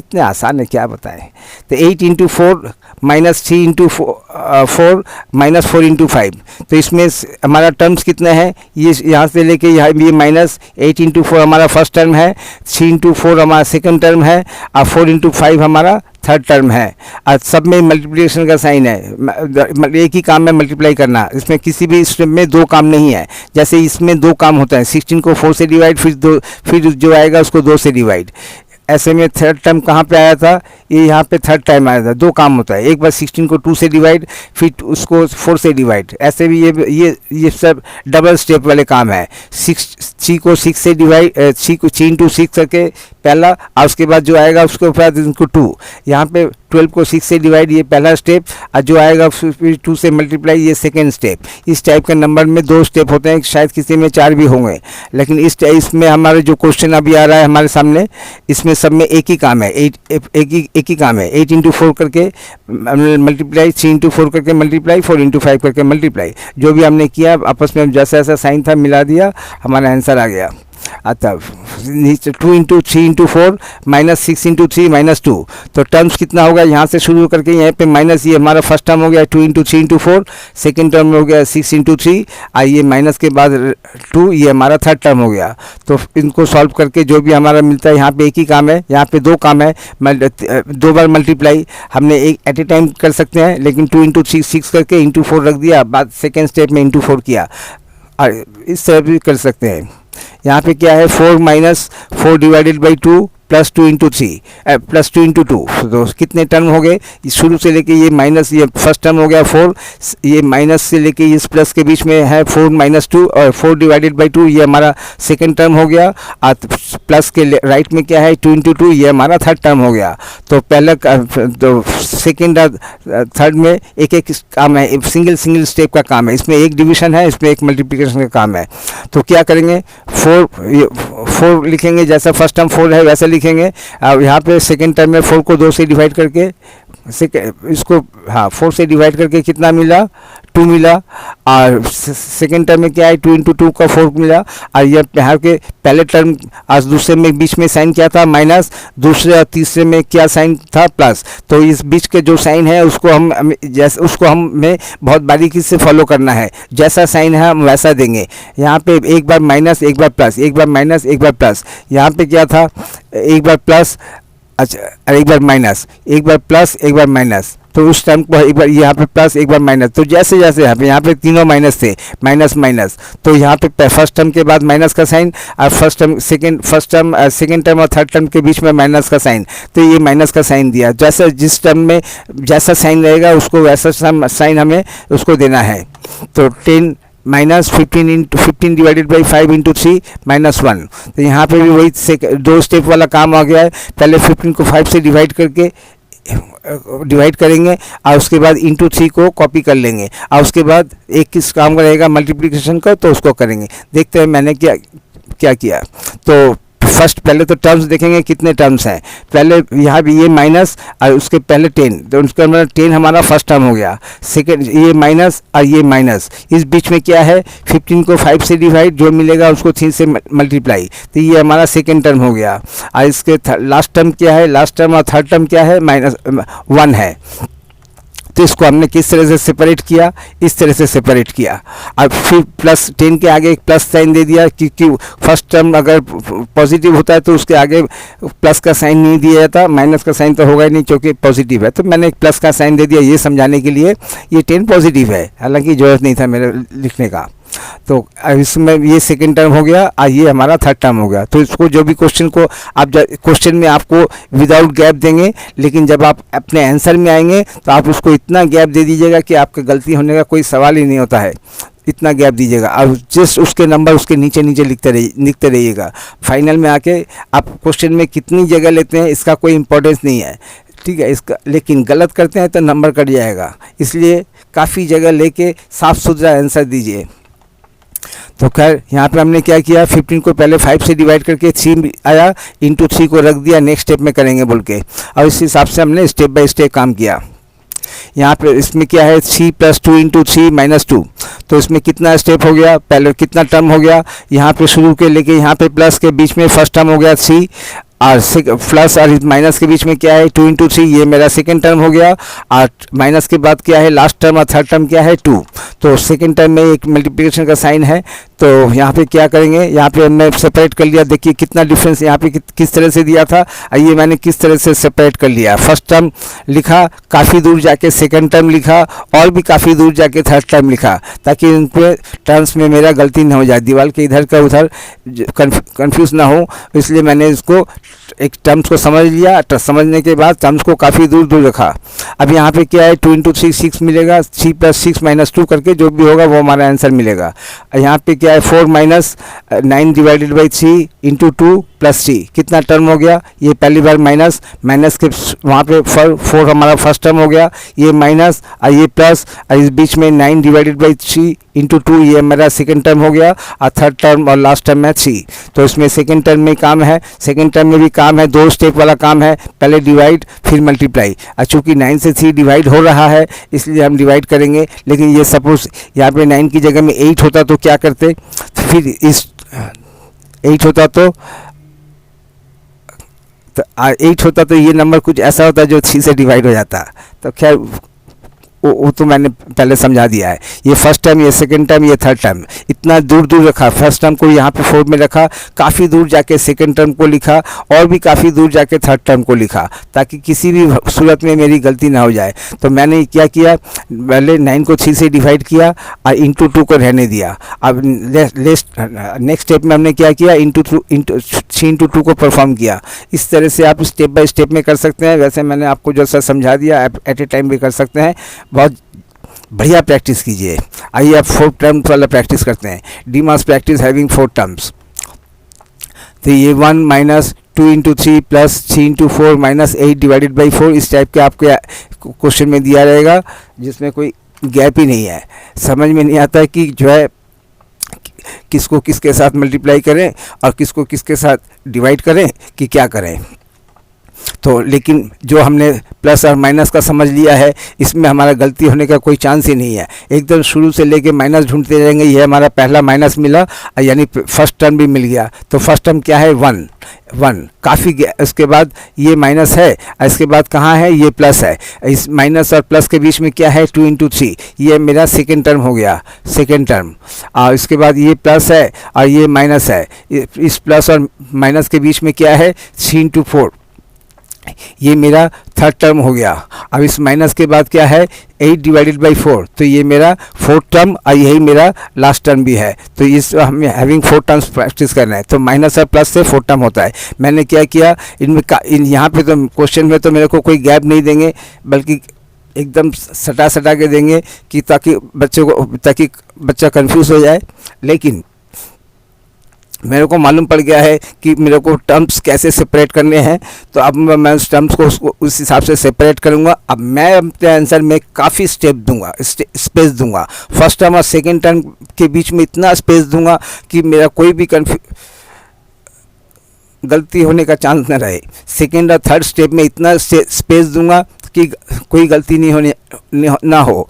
इतने आसान है क्या बताएं। तो 8 into 4 minus 3 into 4 minus 4 into 5, तो इसमें हमारा टर्म्स कितना है, ये यहाँ से लेके यहाँ ये माइनस 8 इंटू 4 हमारा फर्स्ट टर्म है, 3 इंटू 4 हमारा सेकंड टर्म है, और 4 इंटू 5 हमारा थर्ड टर्म है। और सब में मल्टीप्लिकेशन का साइन है, एक ही काम में मल्टीप्लाई करना, इसमें किसी भी स्टेप में दो काम नहीं है। जैसे इसमें दो काम होता है, 16 को 4 से डिवाइड, फिर जो आएगा उसको 2 से डिवाइड। ऐसे में थर्ड टर्म कहाँ पे आया था, ये यहाँ पे थर्ड टाइम आया था। दो काम होता है, एक बार 16 को 2 से डिवाइड, फिर उसको 4 से डिवाइड। ऐसे भी ये सब डबल स्टेप वाले काम है। 3 को 6 से डिवाइड, 3 इंटू 6 करके पहला, और उसके बाद जो आएगा उसके बाद इनको 2। यहाँ पे 12 को 6 से डिवाइड, ये पहला स्टेप, और जो आएगा फिर 2 से मल्टीप्लाई, ये सेकेंड स्टेप। इस टाइप के नंबर में 2 स्टेप होते हैं, शायद किसी में 4 भी होंगे, लेकिन इसमें हमारे जो क्वेश्चन अभी आ रहा है हमारे सामने, इसमें सब में एक ही काम है, एक ही काम है। 8 इंटू 4 करके मल्टीप्लाई, 3 इंटू 4 करके मल्टीप्लाई, 4 इंटू 5 करके मल्टीप्लाई। जो भी हमने किया आपस में जैसा जैसा साइन था मिला दिया, हमारा आंसर आ गया। अतः 2 into 3 into 4 minus 6 into 3 minus 2, तो टर्म्स कितना होगा, यहाँ से शुरू करके यहाँ पे माइनस, ये हमारा फर्स्ट टर्म हो गया 2 इंटू 3 इंटू 4, सेकेंड टर्म हो गया 6 इंटू 3, और ये माइनस के बाद 2, ये हमारा थर्ड टर्म हो गया। तो इनको सॉल्व करके जो भी हमारा मिलता है, यहाँ पे एक ही काम है, यहाँ पे दो काम है, 2 बार मल्टीप्लाई हमने एक एट ए टाइम कर सकते हैं, लेकिन 2 इंटू 6 करके इंटू 4 रख दिया, बाद सेकेंड स्टेप में इंटू 4 किया, और इस तरह भी कर सकते हैं। यहाँ पे क्या है, 4 minus 4 divided by 2 plus 2 into 3 plus 2 into 2, तो कितने टर्म हो गए, शुरू से लेके ये माइनस, ये फर्स्ट टर्म हो गया 4, ये माइनस से लेके इस प्लस के बीच में है 4 माइनस 2, और 4 डिवाइडेड बाई 2 ये हमारा सेकंड टर्म हो गया, और प्लस के राइट में क्या है 2 इंटू 2, ये हमारा थर्ड टर्म हो गया। तो पहला तो सेकेंड और थर्ड में एक एक काम है, सिंगल स्टेप का काम है, इसमें एक डिवीजन है, इसमें एक मल्टीप्लिकेशन का काम है। तो क्या करेंगे, 4 लिखेंगे, जैसा फर्स्ट टर्म 4 है वैसे लिखेंगे, और यहाँ पे सेकेंड टर्म में 4 को 2 से डिवाइड करके इसको 4 से डिवाइड करके कितना मिला, 2 मिला, और सेकेंड टर्म में क्या है 2 इंटू 2 का 4 मिला, और ये यहाँ के पहले टर्म आज दूसरे में बीच में साइन क्या था माइनस, दूसरे और तीसरे में क्या साइन था प्लस। तो इस बीच के जो साइन है उसको हमें बहुत बारीकी से फॉलो करना है, जैसा साइन है हम वैसा देंगे। यहाँ पे एक बार माइनस, एक बार प्लस, एक बार माइनस, एक बार प्लस, यहाँ पे क्या था, एक बार प्लस, अच्छा एक बार माइनस, एक बार प्लस, एक बार माइनस, तो उस टर्म को एक बार यहाँ पे प्लस, एक बार माइनस। तो जैसे जैसे यहाँ पे तीनों माइनस थे, माइनस माइनस, तो यहाँ पे फर्स्ट टर्म के बाद माइनस का साइन, और सेकेंड टर्म और थर्ड टर्म के बीच में माइनस का साइन, तो ये माइनस का साइन दिया। जैसा जिस टर्म में जैसा साइन रहेगा उसको वैसा साइन हमें उसको देना है। तो 10 minus 15 divided by 5 into 3 minus 1, तो यहाँ पे भी वही 2 स्टेप वाला काम आ गया है। पहले 15 को 5 से डिवाइड करेंगे, और उसके बाद इंटू 3 को कॉपी कर लेंगे, और उसके बाद एक किस काम का रहेगा मल्टीप्लिकेशन का, तो उसको करेंगे। देखते हैं मैंने क्या किया। तो फर्स्ट पहले तो टर्म्स देखेंगे कितने टर्म्स हैं। पहले यहाँ भी ये माइनस और उसके पहले 10, तो उसका मतलब 10 हमारा फर्स्ट टर्म हो गया। सेकेंड ये माइनस और ये माइनस, इस बीच में क्या है 15 को 5 से डिवाइड, जो मिलेगा उसको 3 से मल्टीप्लाई, तो ये हमारा सेकेंड टर्म हो गया। और इसके लास्ट टर्म क्या है, लास्ट टर्म और थर्ड टर्म क्या है, -1 है। तो इसको हमने किस तरह से सेपरेट किया, इस तरह से सेपरेट किया, और फिर प्लस 10 के आगे एक प्लस साइन दे दिया, क्योंकि फर्स्ट टर्म अगर पॉजिटिव होता है तो उसके आगे प्लस का साइन नहीं दिया जाता, माइनस का साइन तो होगा ही नहीं क्योंकि पॉजिटिव है। तो मैंने एक प्लस का साइन दे दिया ये समझाने के लिए ये 10 पॉजिटिव है, हालांकि ज़रूरत नहीं था मेरे लिखने का। तो इसमें ये सेकेंड टर्म हो गया और ये हमारा थर्ड टर्म हो गया। तो इसको जो भी क्वेश्चन को आप क्वेश्चन में आपको विदाउट गैप देंगे, लेकिन जब आप अपने आंसर में आएंगे तो आप उसको इतना गैप दे दीजिएगा कि आपका गलती होने का कोई सवाल ही नहीं होता है। इतना गैप दीजिएगा और जस्ट उसके नंबर उसके नीचे नीचे लिखते रहिएगा। फाइनल में आके आप क्वेश्चन में कितनी जगह लेते हैं इसका कोई इंपॉर्टेंस नहीं है, ठीक है इसका, लेकिन गलत करते हैं तो नंबर कट जाएगा। इसलिए काफ़ी जगह लेके साफ सुथरा आंसर दीजिए। तो खैर यहाँ पे हमने क्या किया, 15 को पहले 5 से डिवाइड करके 3 आया, इंटू 3 को रख दिया, नेक्स्ट स्टेप में करेंगे बोल के, और इस हिसाब से हमने स्टेप बाय स्टेप काम किया। यहाँ पे इसमें क्या है 3 + 2 इंटू 3 - 2, तो इसमें कितना स्टेप हो गया, पहले कितना टर्म हो गया, यहाँ पे शुरू के लेके यहाँ पे प्लस के बीच में फर्स्ट टर्म हो गया 3, और प्लस और माइनस के बीच में क्या है 2 इंटू 3, ये मेरा सेकेंड टर्म हो गया। और माइनस के बाद क्या है लास्ट टर्म और थर्ड टर्म क्या है 2। तो सेकेंड टर्म में एक मल्टीप्लिकेशन का साइन है, तो यहाँ पे क्या करेंगे, यहाँ पे हमने सेपरेट कर लिया। देखिए कितना डिफरेंस यहाँ पे किस तरह से दिया था, ये मैंने किस तरह से सेपरेट कर लिया। फर्स्ट टर्म लिखा, काफ़ी दूर जाके सेकेंड टर्म लिखा, और भी काफ़ी दूर जाके थर्ड टर्म लिखा, ताकि इन पे टर्म्स में मेरा गलती ना हो जाए, दीवार के इधर का उधर कंफ्यूज ना हो। इसलिए मैंने इसको एक टर्म्स को समझ लिया, समझने के बाद टर्म्स को काफ़ी दूर दूर रखा। अब यहाँ पे क्या है 2 इंटू 3 6 मिलेगा, 3 प्लस 6 माइनस 2 करके जो भी होगा वो हमारा आंसर मिलेगा। यहाँ पे क्या है 4 minus 9 divided by 3 into 2 plus 3, कितना टर्म हो गया, ये पहली बार माइनस के वहाँ पे 4 हमारा फर्स्ट टर्म हो गया, ये माइनस और ये प्लस, और इस बीच में 9 डिवाइडेड बाई 3 इंटू 2, ये मेरा सेकेंड टर्म हो गया, और थर्ड टर्म और लास्ट टर्म है 3। तो इसमें सेकेंड टर्म में काम है, सेकेंड टर्म में भी काम है, 2 स्टेप वाला काम है, पहले डिवाइड फिर मल्टीप्लाई। और चूँकि 9 से 3 डिवाइड हो रहा है इसलिए हम डिवाइड करेंगे। लेकिन ये सपोज यहाँ पे 9 की जगह में 8 होता तो क्या करते, फिर इस 8 होता तो 8 होता तो ये नंबर कुछ ऐसा होता जो 3 से डिवाइड हो जाता। तो खैर वो तो मैंने पहले समझा दिया है। ये फर्स्ट टर्म, ये सेकंड टर्म, ये थर्ड टर्म, इतना दूर दूर रखा। फर्स्ट टर्म को यहाँ पे 4 में रखा, काफ़ी दूर जाके सेकंड टर्म को लिखा, और भी काफ़ी दूर जाके थर्ड टर्म को लिखा, ताकि किसी भी सूरत में मेरी गलती ना हो जाए। तो मैंने क्या किया, पहले 9 को 3 से डिवाइड किया और इंटू 2 को रहने दिया। अब नेक्स्ट स्टेप में हमने क्या किया, 3 इंटू 2 को परफॉर्म किया। इस तरह से आप स्टेप बाय स्टेप में कर सकते हैं। वैसे मैंने आपको जो सा समझा दिया एट ए टाइम भी कर सकते हैं। बहुत बढ़िया प्रैक्टिस कीजिए। आइए आप 4 टर्म्स वाला प्रैक्टिस करते हैं। डी मास प्रैक्टिस हैविंग 4 टर्म्स। तो ये 1 minus 2 into 3 plus 3 into 4 minus 8 divided by 4, इस टाइप के आपके क्वेश्चन में दिया रहेगा, जिसमें कोई गैप ही नहीं है। समझ में नहीं आता कि जो है किसको किसके साथ मल्टीप्लाई करें और किसको किसके साथ डिवाइड करें कि क्या करें। तो लेकिन जो हमने प्लस और माइनस का समझ लिया है, इसमें हमारा गलती होने का कोई चांस ही नहीं है। एकदम शुरू से लेके माइनस ढूंढते रहेंगे। ये हमारा पहला माइनस मिला, यानी फर्स्ट टर्म भी मिल गया। तो फर्स्ट टर्म क्या है 1 काफ़ी, इसके बाद ये माइनस है, इसके बाद कहाँ है ये प्लस है। इस माइनस और प्लस के बीच में क्या है 2 इंटू 3, ये मेरा सेकेंड टर्म हो गया, सेकेंड टर्म। और इसके बाद ये प्लस है और ये माइनस है। इस प्लस और माइनस के बीच में क्या है 3 इंटू 4, ये मेरा थर्ड टर्म हो गया। अब इस माइनस के बाद क्या है 8 डिवाइडेड बाई 4, तो ये मेरा फोर्थ टर्म और यही मेरा लास्ट टर्म भी है। तो इस हमें हैविंग 4 टर्म्स प्रैक्टिस करना है। तो माइनस और प्लस से 4 टर्म होता है। मैंने क्या किया, यहाँ पे तो क्वेश्चन में तो मेरे को कोई गैप नहीं देंगे, बल्कि एकदम सटा के देंगे कि ताकि बच्चा कंफ्यूज हो जाए। लेकिन मेरे को मालूम पड़ गया है कि मेरे को टर्म्स कैसे सेपरेट करने हैं, तो अब मैं उस टर्म्स को उस हिसाब से सेपरेट करूँगा। अब मैं अपने आंसर में काफ़ी स्पेस दूंगा। फर्स्ट टर्म और सेकंड टर्म के बीच में इतना स्पेस दूंगा कि मेरा कोई भी गलती होने का चांस न रहे। सेकंड और थर्ड स्टेप में इतना स्पेस दूंगा कि कोई गलती ना हो।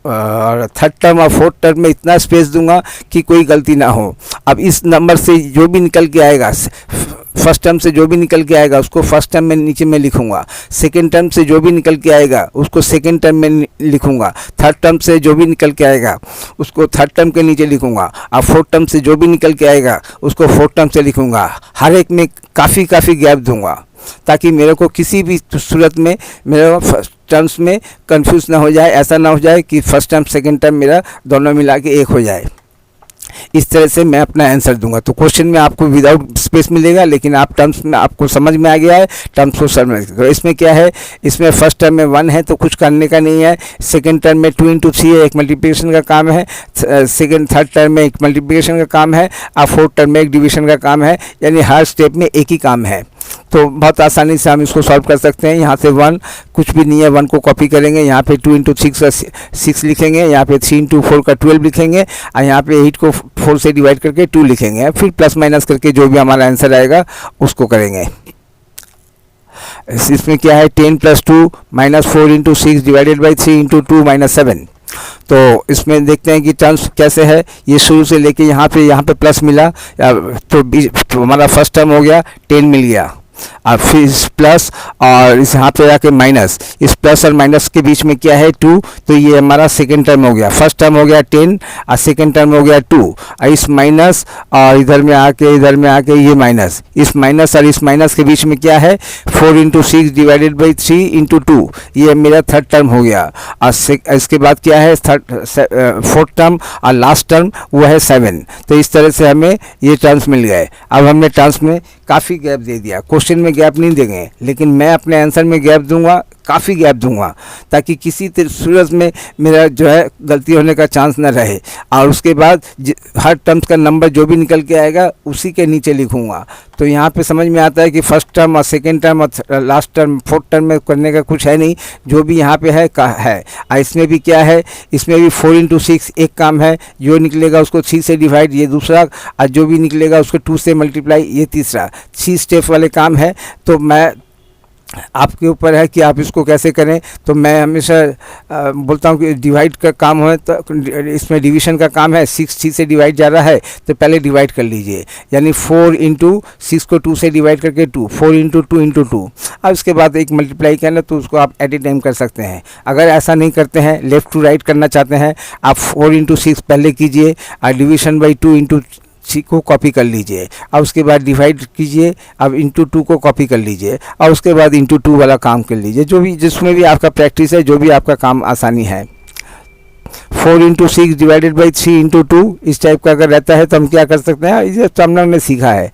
और थर्ड टर्म और फोर्थ टर्म में इतना स्पेस दूंगा कि कोई गलती ना हो। अब इस नंबर से जो भी निकल के आएगा, फर्स्ट टर्म से जो भी निकल के आएगा उसको फर्स्ट टर्म में नीचे में लिखूंगा। सेकंड टर्म से जो भी निकल के आएगा उसको सेकंड टर्म में लिखूंगा। थर्ड टर्म से जो भी निकल के आएगा उसको थर्ड टर्म के नीचे लिखूंगा। और फोर्थ टर्म से जो भी निकल के आएगा उसको फोर्थ टर्म से लिखूंगा। हर एक में काफ़ी गैप दूंगा, ताकि मेरे को किसी भी सूरत में मेरे फर्स्ट टर्म्स में कंफ्यूज ना हो जाए। ऐसा ना हो जाए कि फर्स्ट टर्म सेकंड टर्म मेरा दोनों मिला के एक हो जाए। इस तरह से मैं अपना आंसर दूंगा। तो क्वेश्चन में आपको विदाउट स्पेस मिलेगा, लेकिन आप टर्म्स में आपको समझ में आ गया है, टर्म्स को समझ। तो इसमें क्या है, इसमें फर्स्ट टर्म में 1 है तो कुछ करने का नहीं है। सेकंड टर्म में 2 इंटू 3 है, एक मल्टीप्लिकेशन का काम है। थर्ड टर्म में एक मल्टीप्लिकेशन का काम है और फोर्थ टर्म में एक डिवीजन का काम है। यानी हर स्टेप में एक ही काम है। तो बहुत आसानी से हम इसको सॉल्व कर सकते हैं। यहाँ से 1 कुछ भी नहीं है, 1 को कॉपी करेंगे, यहाँ पे 2 इंटू 6 का 6 लिखेंगे, यहाँ पे 3 इंटू 4 का 12 लिखेंगे, और यहाँ पे 8 को 4 से डिवाइड करके 2 लिखेंगे। फिर प्लस माइनस करके जो भी हमारा आंसर आएगा उसको करेंगे। इसमें क्या है 10 plus 2 minus 4 into 6 divided by 3 into 2 minus 7। तो इसमें देखते हैं कि टर्म्स कैसे है। ये शुरू से लेके यहाँ पे प्लस मिला, तो हमारा फर्स्ट टर्म हो गया 10 मिल गया, और फिर इस प्लस और इस यहाँ पे आके माइनस, इस प्लस और माइनस के बीच में क्या है 2, तो ये हमारा सेकेंड टर्म हो गया। फर्स्ट टर्म हो गया 10 और सेकेंड टर्म हो गया 2, और इस माइनस और इधर में आके ये माइनस, इस माइनस और इस माइनस के बीच में क्या है 4 इंटू 6 डिवाइडेड बाई 3 इंटू 2, ये मेरा थर्ड टर्म हो गया। और इसके बाद क्या है फोर्थ टर्म और लास्ट टर्म वो है 7। तो इस तरह से हमें ये टर्म्स मिल गए। अब हमने टर्म्स में काफ़ी गैप दे दिया, क्वेश्चन में गैप नहीं देंगे, लेकिन मैं अपने आंसर में गैप दूंगा, काफ़ी गैप दूंगा, ताकि किसी सूरत में मेरा जो है गलती होने का चांस न रहे। और उसके बाद हर टर्म्स का नंबर जो भी निकल के आएगा उसी के नीचे लिखूंगा। तो यहाँ पे समझ में आता है कि फर्स्ट टर्म और सेकेंड टर्म और लास्ट टर्म फोर्थ टर्म में करने का कुछ है नहीं, जो भी यहाँ पे है और इसमें भी क्या है, इसमें भी 4 इंटू 6 एक काम है, जो निकलेगा उसको 3 से डिवाइड, ये दूसरा, और जो भी निकलेगा उसको 2 से मल्टीप्लाई, ये तीसरा। 3 स्टेप वाले काम है। तो मैं आपके ऊपर है कि आप इसको कैसे करें। तो मैं हमेशा बोलता हूँ कि डिवाइड का काम हो तो इसमें डिवीज़न का काम है। 6 से डिवाइड जा रहा है तो पहले डिवाइड कर लीजिए, यानी 4 इंटू 6 को 2 से डिवाइड करके 2, 4 इंटू 2 इंटू 2। अब उसके बाद एक मल्टीप्लाई करना, तो उसको आप एट ए टाइम कर सकते हैं। अगर ऐसा नहीं करते हैं, लेफ़्ट टू राइट करना चाहते हैं, आप 4 इंटू 6 पहले कीजिए और डिवीज़न बाई 2 इंटू 6 को कॉपी कर लीजिए, और उसके बाद डिवाइड कीजिए, अब इंटू 2 को कॉपी कर लीजिए, और उसके बाद इंटू 2 वाला काम कर लीजिए। जो भी जिसमें भी आपका प्रैक्टिस है, जो भी आपका काम आसानी है। 4 इंटू 6 डिवाइडेड बाई 3 इंटू 2, इस टाइप का अगर रहता है तो हम क्या कर सकते हैं, ये तो हम लोग ने सीखा है।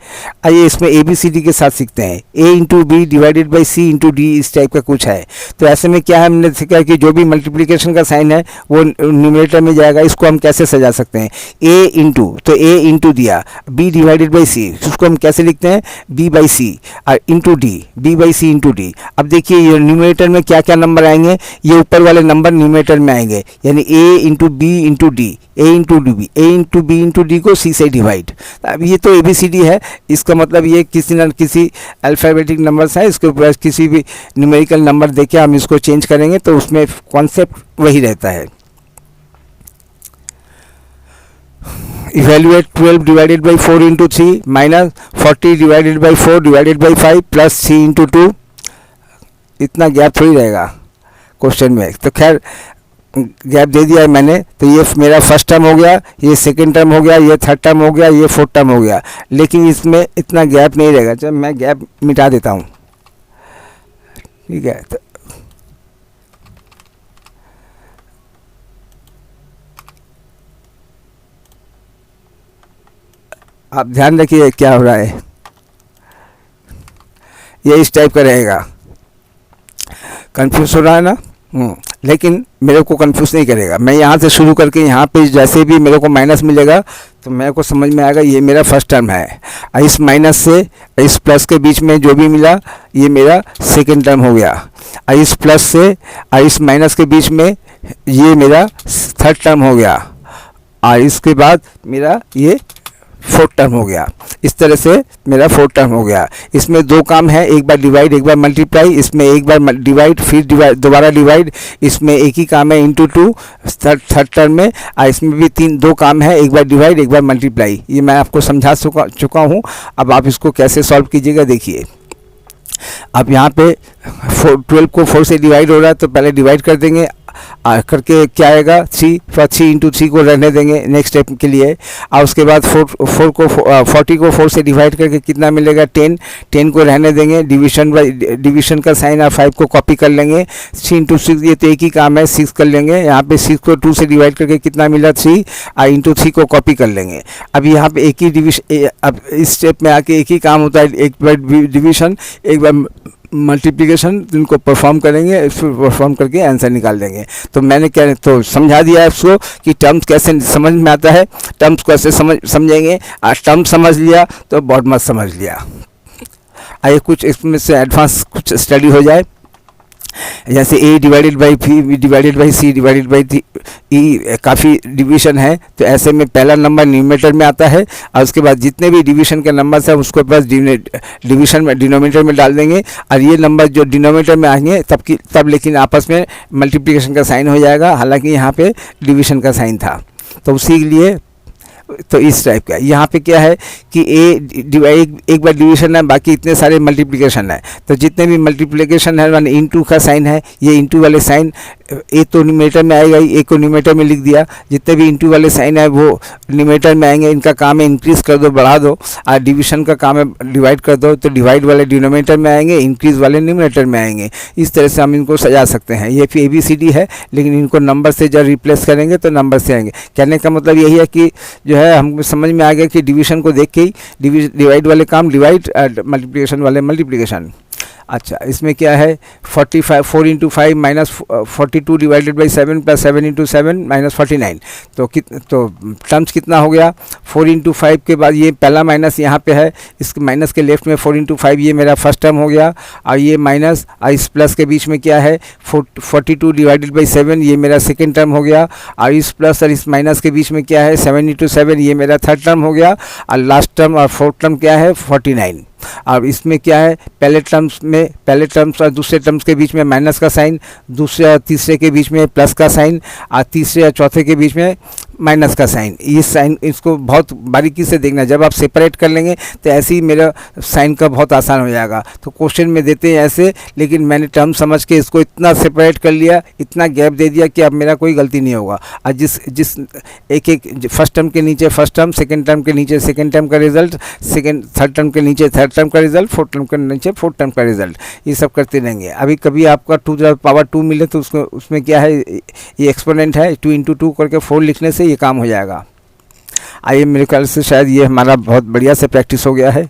आइए इसमें ABCD के साथ सीखते हैं। A into B divided by C into D, इस टाइप का कुछ है। तो ऐसे में क्या है, हमने सीखा कि जो भी मल्टीप्लिकेशन का साइन है वो न्यूमरेटर में जाएगा। इसको हम कैसे सजा सकते हैं, A इंटू, तो A इंटू दिया, B डिवाइडेड बाई C, उसको हम कैसे लिखते हैं, B बाई C, और into D, B by C into D। अब देखिए ये न्यूमरेटर में क्या क्या नंबर आएंगे, ये ऊपर वाले नंबर न्यूमरेटर में आएंगे, यानी A into B into D, A into D B, A into B into D को सी से डिवाइड। अब ये तो ABCD है, इसका मतलब ये किसी न किसी अल्फ़ाबेटिक नंबर्स है, इसके ऊपर किसी भी न्यूमेरिकल नंबर देके हम इसको चेंज करेंगे, तो उसमें कॉन्सेप्ट वही रहता है। Evaluate 12 divided by 4 into 3 minus 40 divided by 4 divided by 5 plus 3 into 2। इतना गैप थोड़ी रहेगा क्वेश्चन में, तो खैर गैप दे दिया है मैंने। तो ये मेरा फर्स्ट टर्म हो गया, ये सेकंड टर्म हो गया, ये थर्ड टर्म हो गया, ये फोर्थ टर्म हो गया, लेकिन इसमें इतना गैप नहीं रहेगा। जब मैं गैप मिटा देता हूँ, ठीक है। तो आप ध्यान रखिए क्या हो रहा है, ये इस टाइप का रहेगा। कंफ्यूज हो रहा है ना, लेकिन मेरे को कंफ्यूज नहीं करेगा। मैं यहाँ से शुरू करके यहाँ पे जैसे भी मेरे को माइनस मिलेगा तो मेरे को समझ में आएगा ये मेरा फर्स्ट टर्म है, और इस माइनस से इस प्लस के बीच में जो भी मिला ये मेरा सेकंड टर्म हो गया, और इस प्लस से और इस माइनस के बीच में ये मेरा थर्ड टर्म हो गया, और इसके बाद मेरा ये फोर्थ टर्म हो गया। इस तरह से मेरा फोर्थ टर्म हो गया। इसमें दो काम है, एक बार डिवाइड एक बार मल्टीप्लाई। इसमें एक बार डिवाइड फिर दोबारा डिवाइड, इसमें एक ही काम है इंटू 2 थर्ड टर्म में। और इसमें भी दो काम है, एक बार डिवाइड एक बार मल्टीप्लाई। ये मैं आपको समझा चुका हूँ। अब आप इसको कैसे सॉल्व कीजिएगा देखिए। अब यहाँ पे 12 को 4 से डिवाइड हो रहा है, तो पहले डिवाइड कर देंगे, करके क्या आएगा 3 इंटू 3 को रहने देंगे नेक्स्ट स्टेप के लिए। और उसके बाद 40 को 4 से डिवाइड करके कितना मिलेगा 10 को रहने देंगे, डिवीजन का साइन, और 5 को कॉपी कर लेंगे। 3 इंटू 6 ये तो एक ही काम है, 6 कर लेंगे। यहाँ पे 6 को 2 से डिवाइड करके कितना मिला 3, और इंटू 3 को कॉपी कर लेंगे। अब यहाँ पे एक ही डिवीजन, अब इस स्टेप में आके एक ही काम होता है, एक बार डिवीजन एक बार मल्टीप्लिकेशन, इनको परफॉर्म करेंगे, इसको परफॉर्म करके आंसर निकाल देंगे। तो मैंने क्या तो समझा दिया है उसको कि टर्म्स कैसे समझ में आता है, टर्म्स कैसे समझेंगे। आज टर्म समझ लिया तो बॉडमास समझ लिया। आइए कुछ इसमें से एडवांस कुछ स्टडी हो जाए। जैसे a divided by b divided by c divided by e काफ़ी डिवीजन है, तो ऐसे में पहला नंबर न्यूमरेटर में आता है और उसके बाद जितने भी डिवीजन के नंबर्स हैं उसको बस डिवीजन में डिनोमिनेटर में डाल देंगे और ये नंबर जो डिनोमिनेटर में आएंगे तब लेकिन आपस में मल्टीप्लिकेशन का साइन हो जाएगा, हालांकि यहाँ पे डिवीजन का साइन था। तो उसी के लिए तो इस टाइप का यहाँ पे क्या है कि एक बार डिवीजन है, बाकी इतने सारे मल्टीप्लिकेशन है। तो जितने भी मल्टीप्लिकेशन है माने इनटू का साइन है, ये इनटू वाले साइन ए तो न्यूमरेटर में आएगा ही, ए को न्यूमरेटर में लिख दिया। जितने भी इनटू वाले साइन है वो न्यूमरेटर में आएंगे। इनका काम है इंक्रीज़ कर दो, बढ़ा दो, और डिवीजन का काम है डिवाइड कर दो, तो डिवाइड वाले डिनोमिनेटर में आएंगे, इंक्रीज़ वाले न्यूमरेटर में आएंगे। इस तरह से हम इनको सजा सकते हैं। ये फिर ABCD है, लेकिन इनको नंबर से जब रिप्लेस करेंगे तो नंबर से आएंगे। कहने का मतलब यही है कि जो है हमको समझ में आ गया कि डिवीजन को देख के ही डिवाइड वाले काम डिवाइड, मल्टीप्लिकेशन वाले मल्टीप्लिकेशन। अच्छा, इसमें क्या है 45 4 into 5 minus 42 divided by 7 plus 7 into 7 minus 49। तो टर्म्स कितना हो गया 4 इंटू 5 के बाद ये पहला माइनस यहाँ पे है, इस माइनस के लेफ्ट में 4 इंटू 5 ये मेरा फर्स्ट टर्म हो गया, और ये माइनस और इस प्लस के बीच में क्या है 42 डिवाइडेड बाई 7 ये मेरा सेकेंड टर्म हो गया, और इस प्लस और इस माइनस के बीच में क्या है 7 इंटू 7 ये मेरा थर्ड टर्म हो गया, और लास्ट टर्म और फोर्थ टर्म क्या है 49। अब इसमें क्या है पहले टर्म्स और दूसरे टर्म्स के बीच में माइनस का साइन, दूसरे और तीसरे के बीच में प्लस का साइन, और तीसरे और चौथे के बीच में माइनस का साइन। ये साइन इसको बहुत बारीकी से देखना, जब आप सेपरेट कर लेंगे तो ऐसे ही मेरा साइन का बहुत आसान हो जाएगा। तो क्वेश्चन में देते हैं ऐसे, लेकिन मैंने टर्म समझ के इसको इतना सेपरेट कर लिया, इतना गैप दे दिया कि अब मेरा कोई गलती नहीं होगा। और जिस एक फर्स्ट टर्म के नीचे फर्स्ट टर्म, सेकेंड टर्म के नीचे सेकेंड टर्म का रिजल्ट, थर्ड टर्म के नीचे थर्ड टर्म का रिजल्ट, फोर्थ टर्म के नीचे फोर्थ टर्म का रिजल्ट, ये सब करते रहेंगे। अभी कभी आपका 2 मिले तो उसमें क्या है ये एक्सपोनेंट है, 2 इंटू 2 करके 4 लिखने से ये काम हो जाएगा। आइए, मेरे ख्याल से शायद ये हमारा बहुत बढ़िया से प्रैक्टिस हो गया है।